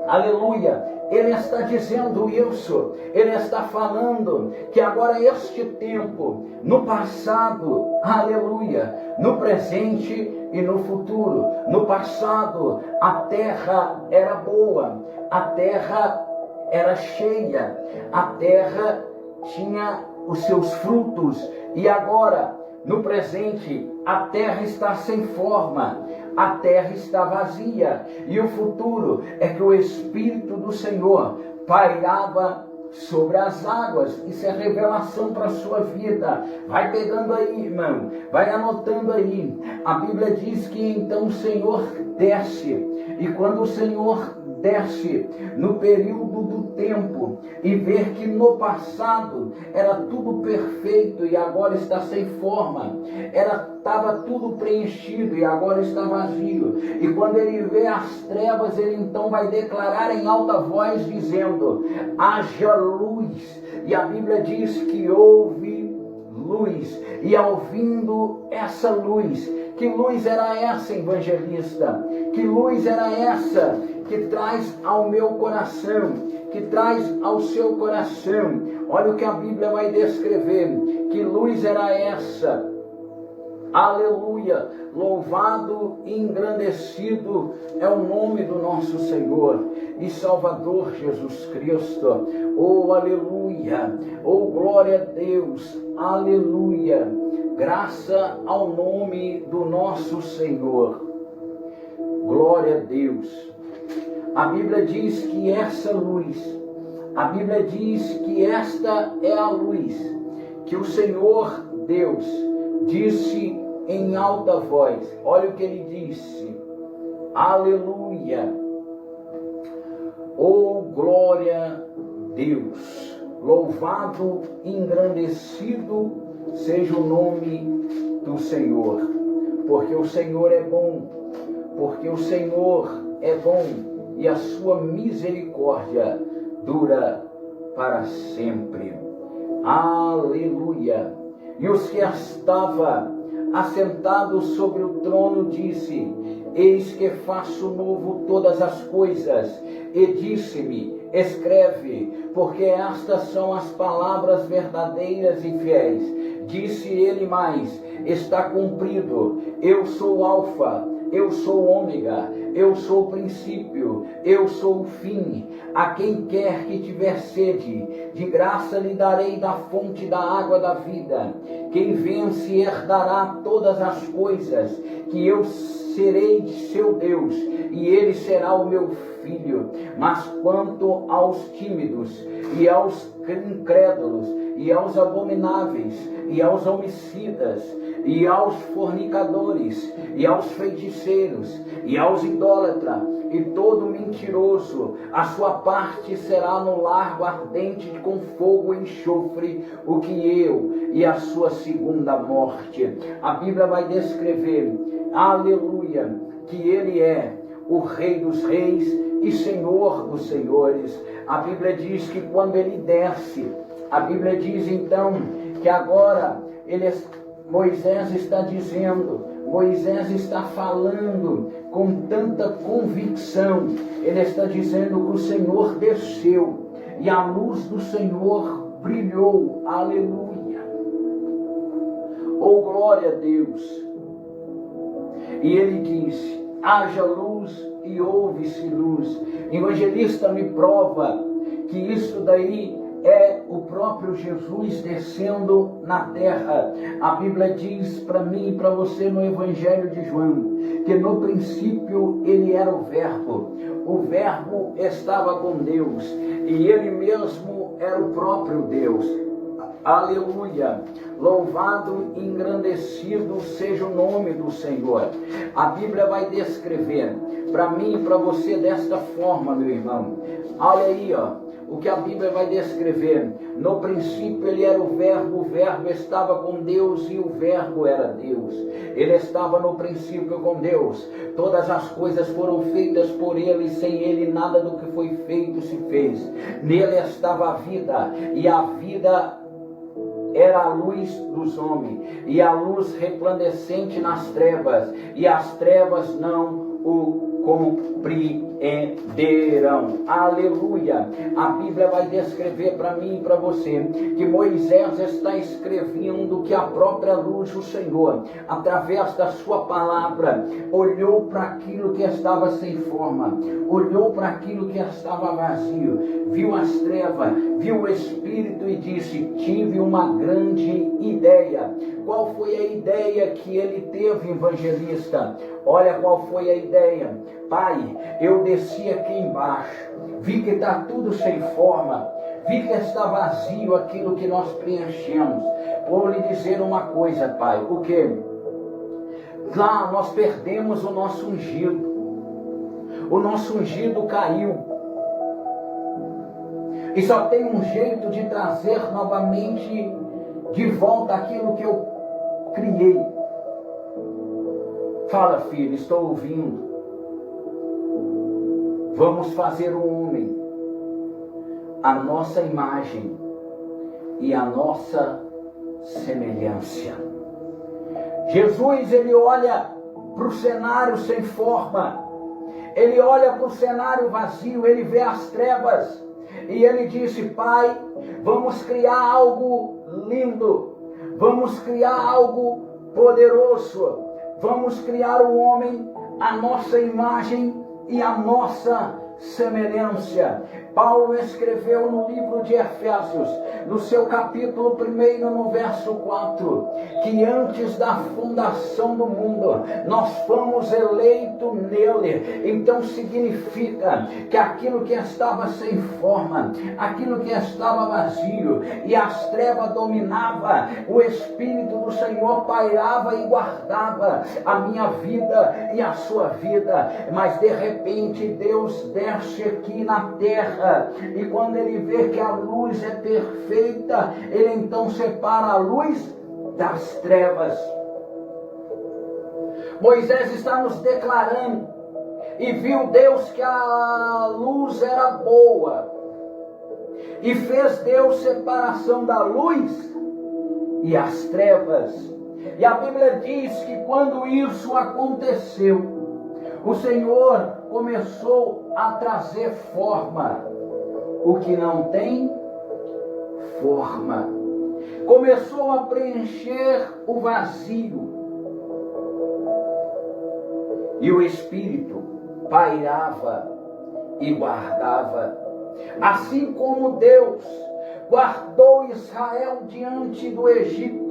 aleluia, Ele está dizendo isso, Ele está falando que agora este tempo, no passado, aleluia, no presente e no futuro. No passado, a terra era boa, a terra era cheia, a terra tinha os seus frutos, e agora no presente, a terra está sem forma, a terra está vazia, e o futuro é que o Espírito do Senhor pairava sobre as águas. Isso é revelação para a sua vida. Vai pegando aí, irmão, vai anotando aí. A Bíblia diz que então o Senhor desce, e quando o Senhor desce no período do tempo e ver que no passado era tudo perfeito e agora está sem forma, estava tudo preenchido e agora está vazio, e quando ele vê as trevas, ele então vai declarar em alta voz dizendo: haja luz. E a Bíblia diz que houve luz, e ouvindo essa luz, que luz era essa, evangelista? Que luz era essa que traz ao meu coração, que traz ao seu coração? Olha o que a Bíblia vai descrever. Que luz era essa? Aleluia! Louvado e engrandecido é o nome do nosso Senhor e Salvador Jesus Cristo. Oh, aleluia! Oh, glória a Deus! Aleluia! Graça ao nome do nosso Senhor. Glória a Deus! A Bíblia diz que essa luz, a Bíblia diz que esta é a luz que o Senhor Deus disse em alta voz. Olha o que ele disse. Aleluia! Oh, glória a Deus! Louvado e engrandecido seja o nome do Senhor, porque o Senhor é bom, porque o Senhor é bom e a sua misericórdia dura para sempre. Aleluia! E os que estavam assentados sobre o trono disse: eis que faço novo todas as coisas. E disse-me: escreve, porque estas são as palavras verdadeiras e fiéis. Disse ele mais: está cumprido. Eu sou o Alfa, eu sou o Ômega, eu sou o princípio, eu sou o fim. A quem quer que tiver sede, de graça lhe darei da fonte da água da vida. Quem vence herdará todas as coisas, que eu serei de seu Deus, e ele será o meu filho. Mas quanto aos tímidos, e aos incrédulos, e aos abomináveis, e aos homicidas, e aos fornicadores, e aos feiticeiros, e aos idólatras, e todo mentiroso, a sua parte será no lago ardente com fogo e enxofre, o que eu e a sua segunda morte. A Bíblia vai descrever, aleluia, que ele é o Rei dos reis e Senhor dos senhores. A Bíblia diz que quando ele desce, a Bíblia diz então que agora Moisés está dizendo, Moisés está falando com tanta convicção, ele está dizendo que o Senhor desceu e a luz do Senhor brilhou. Aleluia! Oh, glória a Deus! E ele disse: haja luz e houve-se luz. Evangelista, me prova que isso daí é o próprio Jesus descendo na terra. A Bíblia diz para mim e para você no Evangelho de João, que no princípio ele era o Verbo estava com Deus, e ele mesmo era o próprio Deus. Aleluia! Louvado e engrandecido seja o nome do Senhor. A Bíblia vai descrever para mim e para você desta forma, meu irmão. Olha aí, o que a Bíblia vai descrever. No princípio ele era o Verbo estava com Deus e o Verbo era Deus. Ele estava no princípio com Deus. Todas as coisas foram feitas por ele, e sem ele nada do que foi feito se fez. Nele estava a vida, e a vida era a luz dos homens, e a luz resplandecente nas trevas, e as trevas não o compreenderam. Aleluia! A Bíblia vai descrever para mim e para você que Moisés está escrevendo que a própria luz do Senhor, através da sua palavra, olhou para aquilo que estava sem forma, olhou para aquilo que estava vazio, viu as trevas, viu o Espírito e disse: tive uma grande ideia ideia. Qual foi a ideia que ele teve, evangelista? Olha qual foi a ideia. Pai, eu desci aqui embaixo, vi que está tudo sem forma, vi que está vazio aquilo que nós preenchemos. Vou lhe dizer uma coisa, Pai, o quê? Lá nós perdemos o nosso ungido. O nosso ungido caiu. E só tem um jeito de trazer novamente de volta aquilo que eu criei. Fala, filho, estou ouvindo. Vamos fazer o homem a nossa imagem e a nossa semelhança. Jesus, ele olha para o cenário sem forma, ele olha para o cenário vazio, ele vê as trevas, e ele disse: Pai, vamos criar algo lindo, vamos criar algo poderoso, vamos criar o homem a nossa imagem e a nossa semelhança. Paulo escreveu no livro de Efésios, no seu capítulo 1, no verso 4, que antes da fundação do mundo, nós fomos eleitos nele. Então significa que aquilo que estava sem forma, aquilo que estava vazio, e as trevas dominavam, o Espírito do Senhor pairava e guardava a minha vida e a sua vida. Mas de repente Deus desce aqui na terra, e quando ele vê que a luz é perfeita, ele então separa a luz das trevas. Moisés está nos declarando: e viu Deus que a luz era boa, e fez Deus separação da luz e as trevas. E a Bíblia diz que quando isso aconteceu, o Senhor começou a trazer forma. O que não tem forma, começou a preencher o vazio, e o Espírito pairava e guardava. Assim como Deus guardou Israel diante do Egito,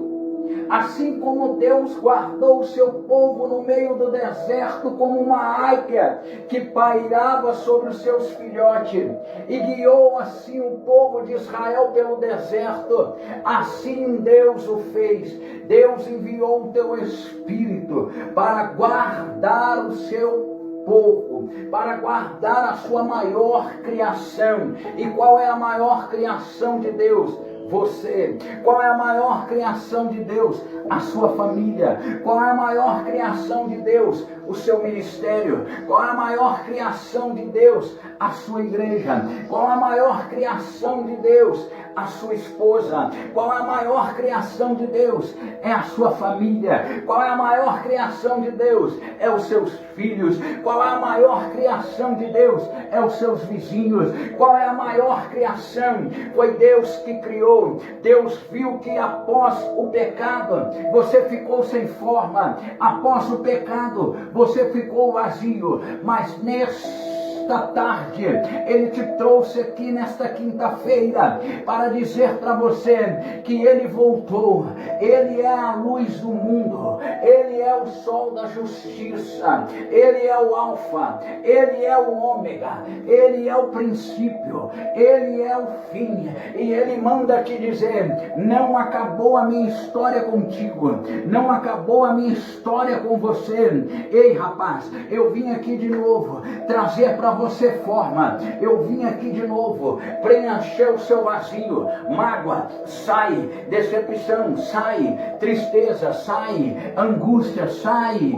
assim como Deus guardou o seu povo no meio do deserto como uma águia que pairava sobre os seus filhotes e guiou assim o povo de Israel pelo deserto, assim Deus o fez. Deus enviou o teu Espírito para guardar o seu povo, para guardar a sua maior criação. E qual é a maior criação de Deus? Você. Qual é a maior criação de Deus? A sua família. Qual é a maior criação de Deus? O seu ministério. Qual é a maior criação de Deus? A sua igreja. Qual é a maior criação de Deus? A sua esposa. Qual é a maior criação de Deus? É a sua família. Qual é a maior criação de Deus? É os seus filhos. Qual é a maior criação de Deus? É os seus vizinhos. Qual é a maior criação? Foi Deus que criou. Deus viu que após o pecado você ficou sem forma, após o pecado você ficou vazio, mas nesta tarde Ele te trouxe aqui nesta quinta-feira para dizer para você que Ele voltou. Ele é a luz do mundo, Ele é o sol da justiça, Ele é o alfa, Ele é o ômega, Ele é o princípio, Ele é o fim. E Ele manda te dizer: não acabou a minha história contigo, não acabou a minha história com você. Ei, rapaz, eu vim aqui de novo trazer para você forma. Eu vim aqui de novo preencher o seu vazio. Mágoa, sai. Decepção, sai. Tristeza, sai. Angústia, sai.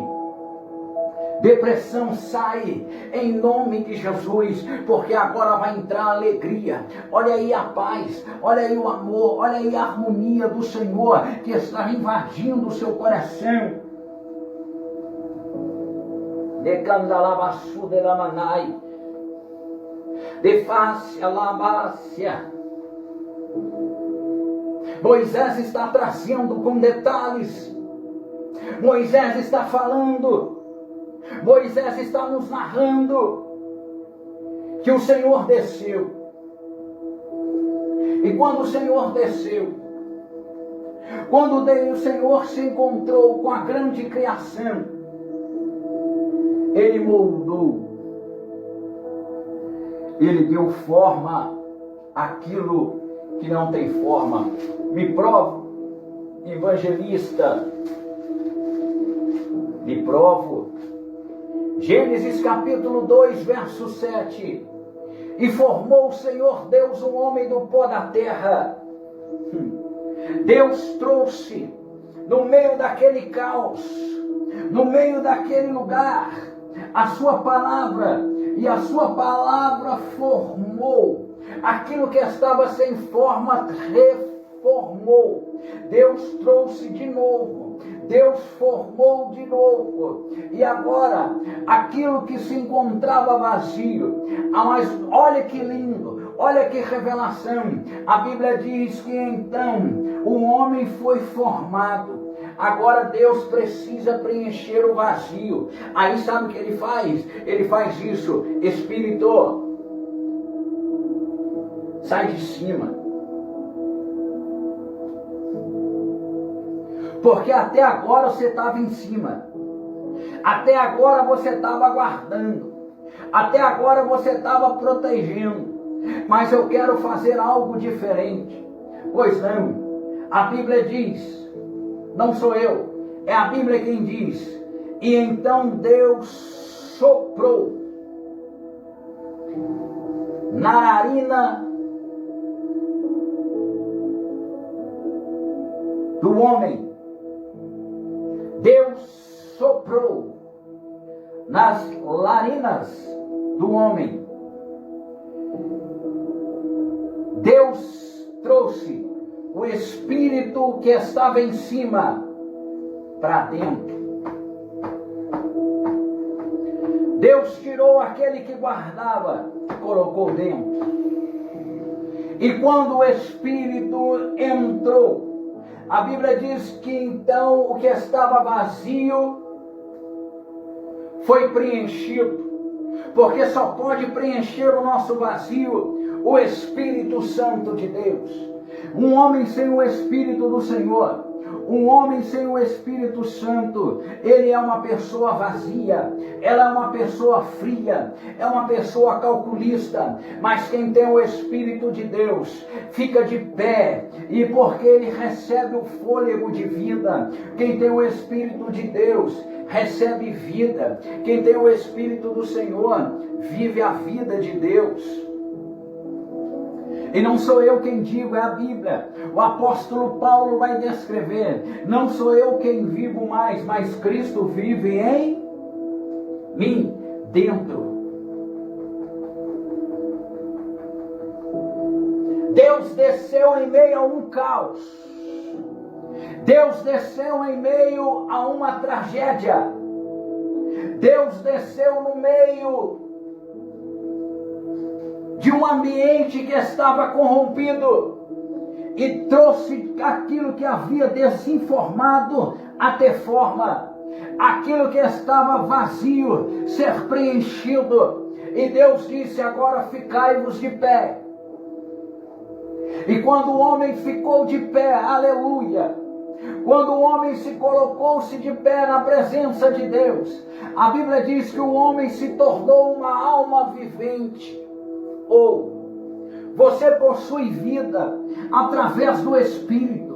Depressão, sai, em nome de Jesus, porque agora vai entrar a alegria. Olha aí a paz, olha aí o amor, olha aí a harmonia do Senhor que está invadindo o seu coração. De candalabaçu de lamanai, de face a labácia. Moisés está trazendo com detalhes, Moisés está falando, Moisés está nos narrando que o Senhor desceu. E quando o Senhor desceu, Quando o Senhor se encontrou com a grande criação, Ele moldou, Ele deu forma àquilo que não tem forma. Me provo, evangelista, me provo. Gênesis capítulo 2, verso 7. E formou o Senhor Deus um homem do pó da terra. Deus trouxe no meio daquele caos, no meio daquele lugar, a sua palavra, e a sua palavra formou aquilo que estava sem forma, reformou. Deus trouxe de novo, Deus formou de novo, e agora aquilo que se encontrava vazio, mas olha que lindo, olha que revelação. A Bíblia diz que então o homem foi formado. Agora Deus precisa preencher o vazio. Aí sabe o que Ele faz? Ele faz isso: Espírito, sai de cima. Porque até agora você estava em cima. Até agora você estava aguardando. Até agora você estava protegendo. Mas eu quero fazer algo diferente. Pois não. A Bíblia diz, não sou eu, é a Bíblia quem diz. E então Deus soprou na narina do homem. Deus soprou nas narinas do homem. Deus trouxe o espírito que estava em cima para dentro. Deus tirou aquele que guardava e colocou dentro. E quando o espírito entrou, a Bíblia diz que então o que estava vazio foi preenchido, porque só pode preencher o nosso vazio o Espírito Santo de Deus. Um homem sem o Espírito do Senhor, um homem sem o Espírito Santo, ele é uma pessoa vazia, ela é uma pessoa fria, é uma pessoa calculista. Mas quem tem o Espírito de Deus fica de pé, e porque ele recebe o fôlego de vida. Quem tem o Espírito de Deus recebe vida. Quem tem o Espírito do Senhor vive a vida de Deus. E não sou eu quem digo, é a Bíblia. O apóstolo Paulo vai descrever: não sou eu quem vivo mais, mas Cristo vive em mim, dentro. Deus desceu em meio a um caos. Deus desceu em meio a uma tragédia. Deus desceu no meio de um ambiente que estava corrompido e trouxe aquilo que havia desinformado a ter forma, aquilo que estava vazio ser preenchido. E Deus disse: agora ficai-vos de pé. E quando o homem ficou de pé, aleluia, quando o homem se colocou-se de pé na presença de Deus, a Bíblia diz que o homem se tornou uma alma vivente. Ou você possui vida através do Espírito.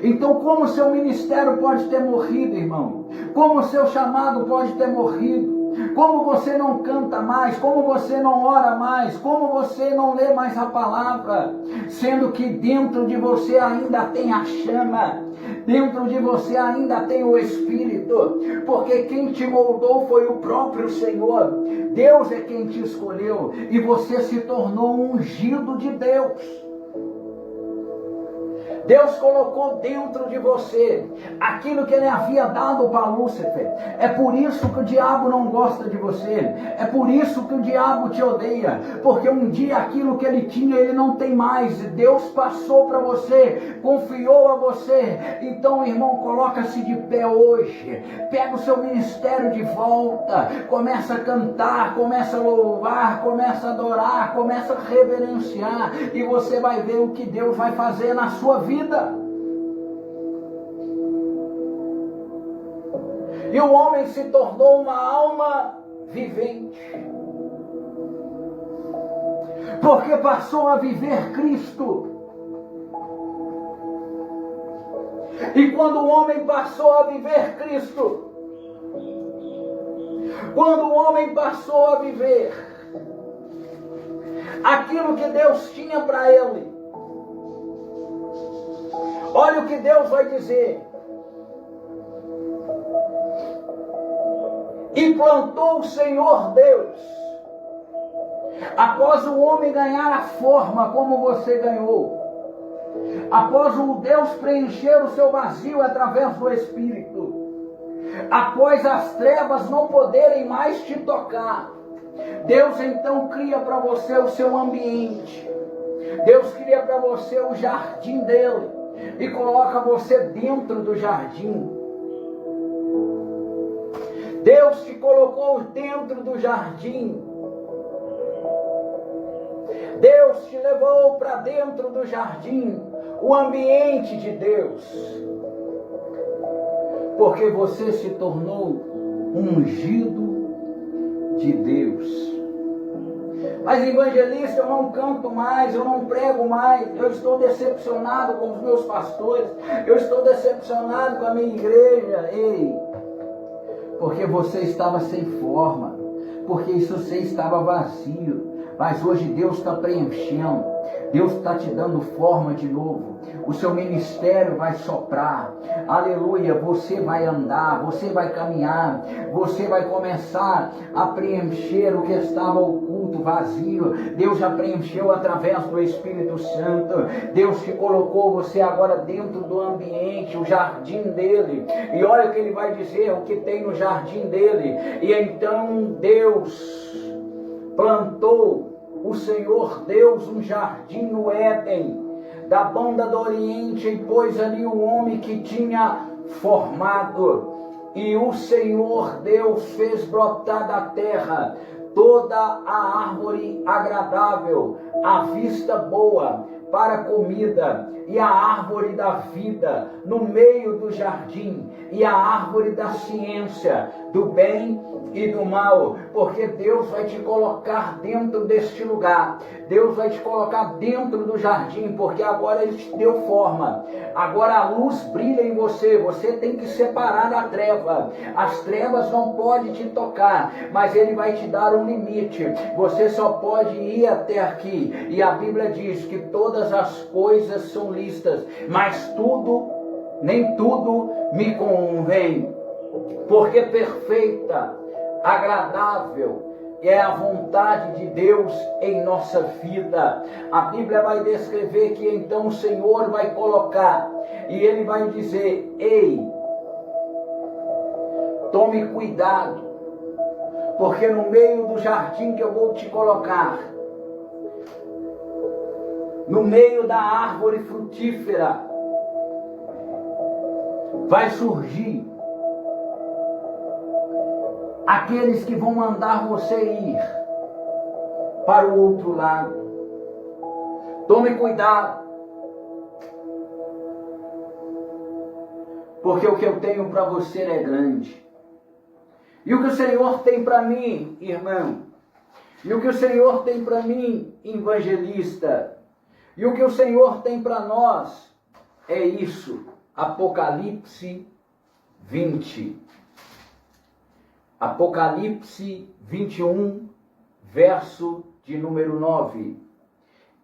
Então, como seu ministério pode ter morrido, irmão? Como seu chamado pode ter morrido? Como você não canta mais? Como você não ora mais? Como você não lê mais a palavra? Sendo que dentro de você ainda tem a chama, dentro de você ainda tem o Espírito, porque quem te moldou foi o próprio Senhor. Deus é quem te escolheu e você se tornou um ungido de Deus. Deus colocou dentro de você aquilo que Ele havia dado para Lúcifer. É por isso que o diabo não gosta de você. É por isso que o diabo te odeia. Porque um dia aquilo que ele tinha, ele não tem mais. Deus passou para você, confiou a você. Então, irmão, coloca-se de pé hoje. Pega o seu ministério de volta. Começa a cantar, começa a louvar, começa a adorar, começa a reverenciar. E você vai ver o que Deus vai fazer na sua vida. E o homem se tornou uma alma vivente. Porque passou a viver Cristo. E quando o homem passou a viver Cristo, quando o homem passou a viver aquilo que Deus tinha para ele, olha o que Deus vai dizer. E plantou o Senhor Deus, após o homem ganhar a forma como você ganhou, após o Deus preencher o seu vazio através do Espírito, após as trevas não poderem mais te tocar, Deus então cria para você o seu ambiente. Deus cria para você o jardim dele e coloca você dentro do jardim. Deus te colocou dentro do jardim. Deus te levou para dentro do jardim, o ambiente de Deus. Porque você se tornou ungido de Deus. Mas evangelista, eu não canto mais, eu não prego mais, eu estou decepcionado com os meus pastores, eu estou decepcionado com a minha igreja. Ei, porque você estava sem forma, porque isso você estava vazio. Mas hoje Deus está preenchendo, Deus está te dando forma de novo. O seu ministério vai soprar, aleluia, você vai andar, você vai caminhar, você vai começar a preencher o que estava oculto, vazio. Deus já preencheu através do Espírito Santo. Deus te colocou você agora dentro do ambiente, o jardim dele. E olha o que ele vai dizer, o que tem no jardim dele. E então Deus plantou, o Senhor Deus, um jardim no Éden, da banda do Oriente, e pôs ali o homem que tinha formado. E o Senhor Deus fez brotar da terra toda a árvore agradável, a vista boa para comida, e a árvore da vida no meio do jardim, e a árvore da ciência, do bem e do mal, porque Deus vai te colocar dentro deste lugar, Deus vai te colocar dentro do jardim, porque agora Ele te deu forma, agora a luz brilha em você, você tem que separar da treva, as trevas não podem te tocar, mas Ele vai te dar um limite, você só pode ir até aqui, e a Bíblia diz que todas as coisas são listas, mas tudo, nem tudo me convém, porque perfeita, agradável é a vontade de Deus em nossa vida. A Bíblia vai descrever que então o Senhor vai colocar, e Ele vai dizer: ei, tome cuidado, porque no meio do jardim que eu vou te colocar, no meio da árvore frutífera, vai surgir aqueles que vão mandar você ir para o outro lado. Tome cuidado, porque o que eu tenho para você é grande. E o que o Senhor tem para mim, irmão, e o que o Senhor tem para mim, evangelista, e o que o Senhor tem para nós é isso. Apocalipse 20. Apocalipse 21, verso de número 9.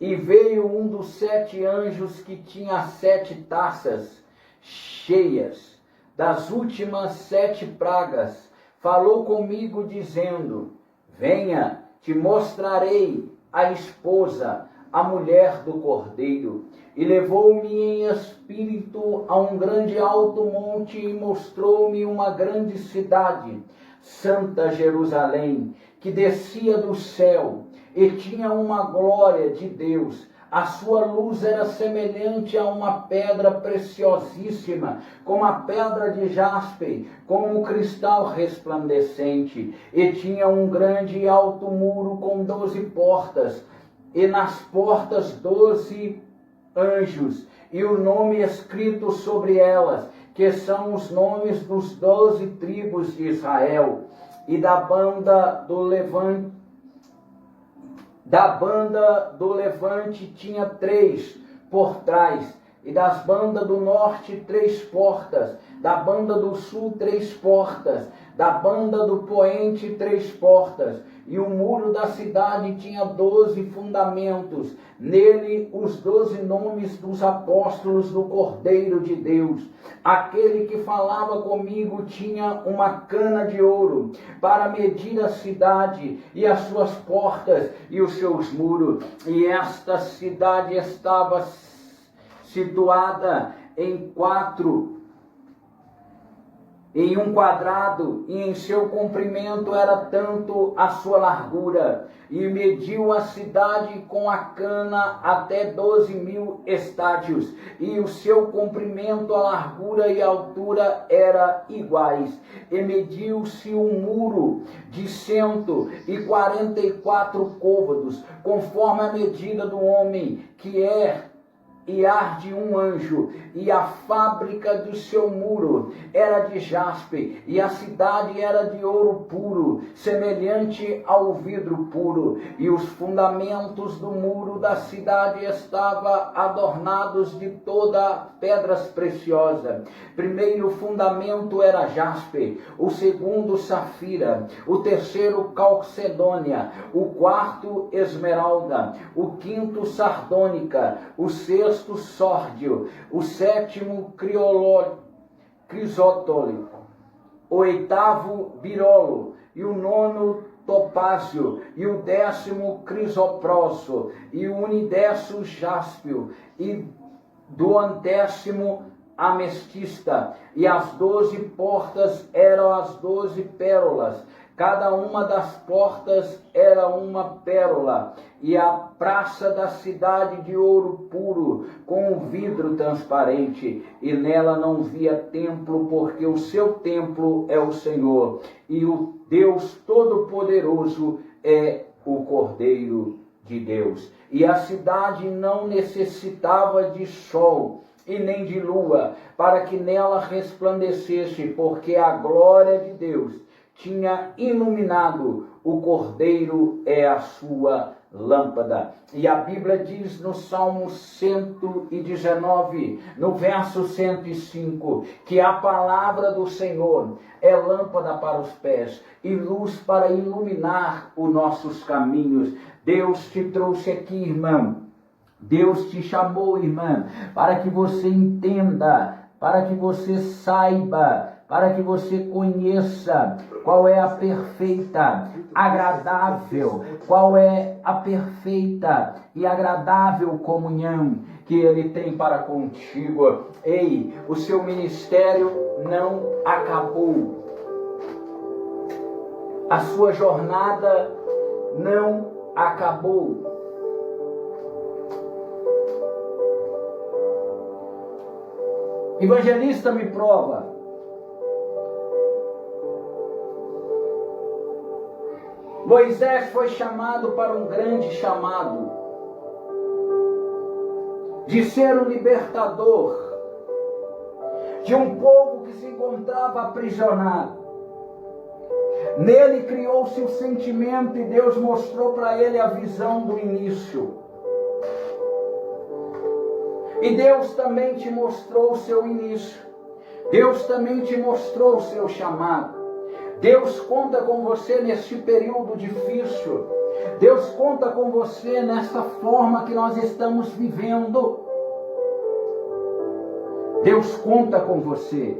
E veio um dos 7 anjos que tinha 7 taças cheias das últimas 7 pragas. Falou comigo dizendo: venha, te mostrarei a esposa, a mulher do Cordeiro. E levou-me em espírito a um grande alto monte e mostrou-me uma grande cidade, Santa Jerusalém, que descia do céu e tinha uma glória de Deus. A sua luz era semelhante a uma pedra preciosíssima, como a pedra de jaspe, como um cristal resplandecente. E tinha um grande e alto muro com 12 portas, e nas portas 12 anjos, e o nome escrito sobre elas, que são os nomes dos 12 tribos de Israel, e da banda do Levante. Da banda do Levante tinha 3 por trás, e das bandas do norte 3 portas, da banda do sul 3 portas, da banda do poente 3 portas, e o muro da cidade tinha 12 fundamentos, nele os 12 nomes dos apóstolos do Cordeiro de Deus. Aquele que falava comigo tinha uma cana de ouro para medir a cidade e as suas portas e os seus muros, e esta cidade estava situada em um quadrado, e em seu comprimento era tanto a sua largura, e mediu a cidade com a cana até 12.000 estádios, e o seu comprimento, a largura e a altura era iguais, e mediu-se um muro de 144 côvados, conforme a medida do homem, que é e arde um anjo, e a fábrica do seu muro era de jaspe, e a cidade era de ouro puro, semelhante ao vidro puro, e os fundamentos do muro da cidade estavam adornados de toda pedras preciosas. Primeiro fundamento era jaspe, o segundo safira, o terceiro calcedônia, o quarto esmeralda, o quinto sardônica, o sexto sórdio, o sétimo crisótolico, o oitavo birolo, e o nono topázio, e o 10º crisoproso, e o 11º jáspio, e do 10º ametista, e as 12 portas eram as 12 pérolas, cada uma das portas era uma pérola, e a praça da cidade de ouro puro, com um vidro transparente, e nela não via templo, porque o seu templo é o Senhor, e o Deus Todo-Poderoso é o Cordeiro de Deus. E a cidade não necessitava de sol e nem de lua, para que nela resplandecesse, porque a glória de Deus tinha iluminado, o Cordeiro é a sua lâmpada. E a Bíblia diz no Salmo 119, no verso 105, que a palavra do Senhor é lâmpada para os pés e luz para iluminar os nossos caminhos. Deus te trouxe aqui, irmão. Deus te chamou, irmã, para que você entenda, para que você saiba, para que você conheça qual é a perfeita, agradável, qual é a perfeita e agradável comunhão que Ele tem para contigo. Ei, o seu ministério não acabou. A sua jornada não acabou. Evangelista me prova. Moisés foi chamado para um grande chamado, de ser o libertador de um povo que se encontrava aprisionado. Nele criou-se o sentimento e Deus mostrou para ele a visão do início. E Deus também te mostrou o seu início. Deus também te mostrou o seu chamado. Deus conta com você neste período difícil. Deus conta com você nessa forma que nós estamos vivendo. Deus conta com você.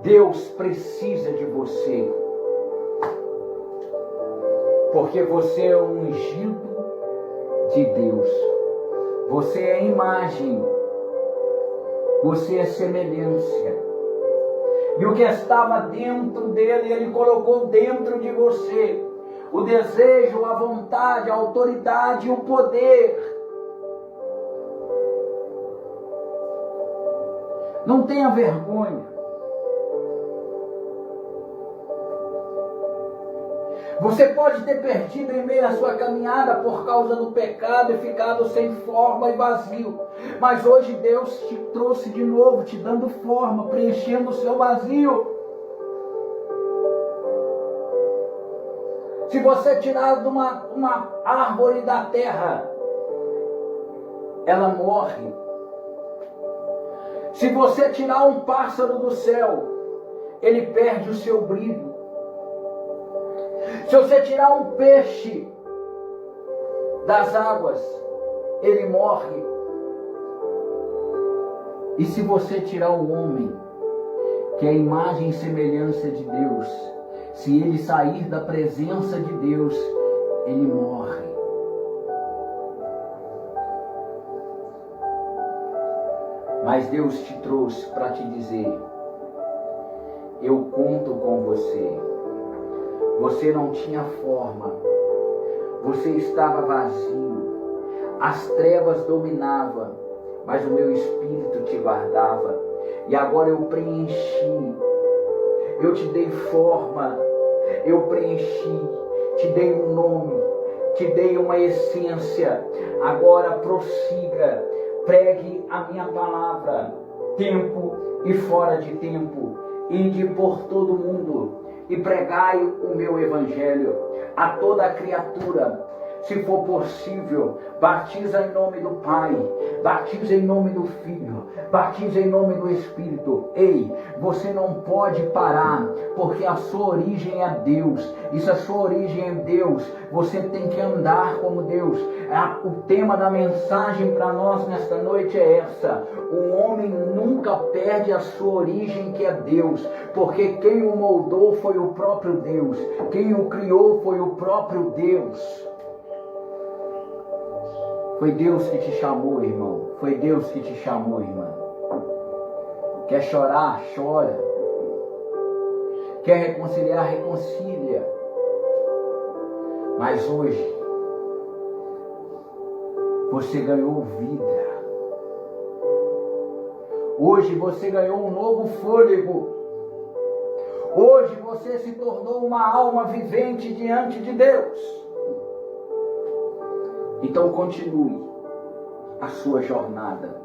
Deus precisa de você. Porque você é um ungido de Deus. Você é imagem. Você é semelhança. E o que estava dentro dele, Ele colocou dentro de você. O desejo, a vontade, a autoridade, o poder. Não tenha vergonha. Você pode ter perdido em meio à sua caminhada por causa do pecado e ficado sem forma e vazio. Mas hoje Deus te trouxe de novo, te dando forma, preenchendo o seu vazio. Se você tirar de uma árvore da terra, ela morre. Se você tirar um pássaro do céu, ele perde o seu brilho. Se você tirar um peixe das águas, ele morre. E se você tirar o homem, que é a imagem e semelhança de Deus, se ele sair da presença de Deus, ele morre. Mas Deus te trouxe para te dizer: eu conto com você. Você não tinha forma, você estava vazio, as trevas dominavam, mas o meu Espírito te guardava. E agora eu preenchi, eu te dei forma, eu preenchi, te dei um nome, te dei uma essência. Agora prossiga, pregue a minha palavra, tempo e fora de tempo. Ide por todo o mundo e pregai o meu evangelho a toda criatura. Se for possível, batiza em nome do Pai, batiza em nome do Filho, batiza em nome do Espírito. Ei, você não pode parar, porque a sua origem é Deus. E se a sua origem é Deus, você tem que andar como Deus. O tema da mensagem para nós nesta noite é essa: o homem nunca perde a sua origem, que é Deus, porque quem o moldou foi o próprio Deus, quem o criou foi o próprio Deus. Foi Deus que te chamou, irmão. Foi Deus que te chamou, irmã. Quer chorar? Chora. Quer reconciliar? Reconcilia. Mas hoje, você ganhou vida. Hoje você ganhou um novo fôlego. Hoje você se tornou uma alma vivente diante de Deus. Então continue a sua jornada.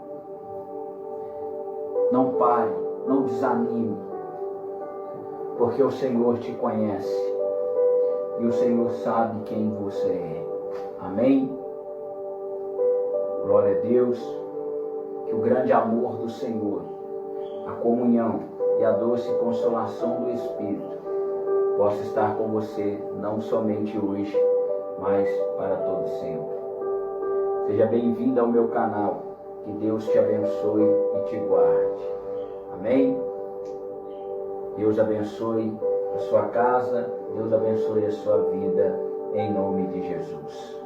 Não pare, não desanime, porque o Senhor te conhece e o Senhor sabe quem você é. Amém? Glória a Deus. Que o grande amor do Senhor, a comunhão e a doce consolação do Espírito possa estar com você, não somente hoje, mas para todo sempre. Seja bem-vindo ao meu canal. Que Deus te abençoe e te guarde. Amém? Deus abençoe a sua casa. Deus abençoe a sua vida. Em nome de Jesus.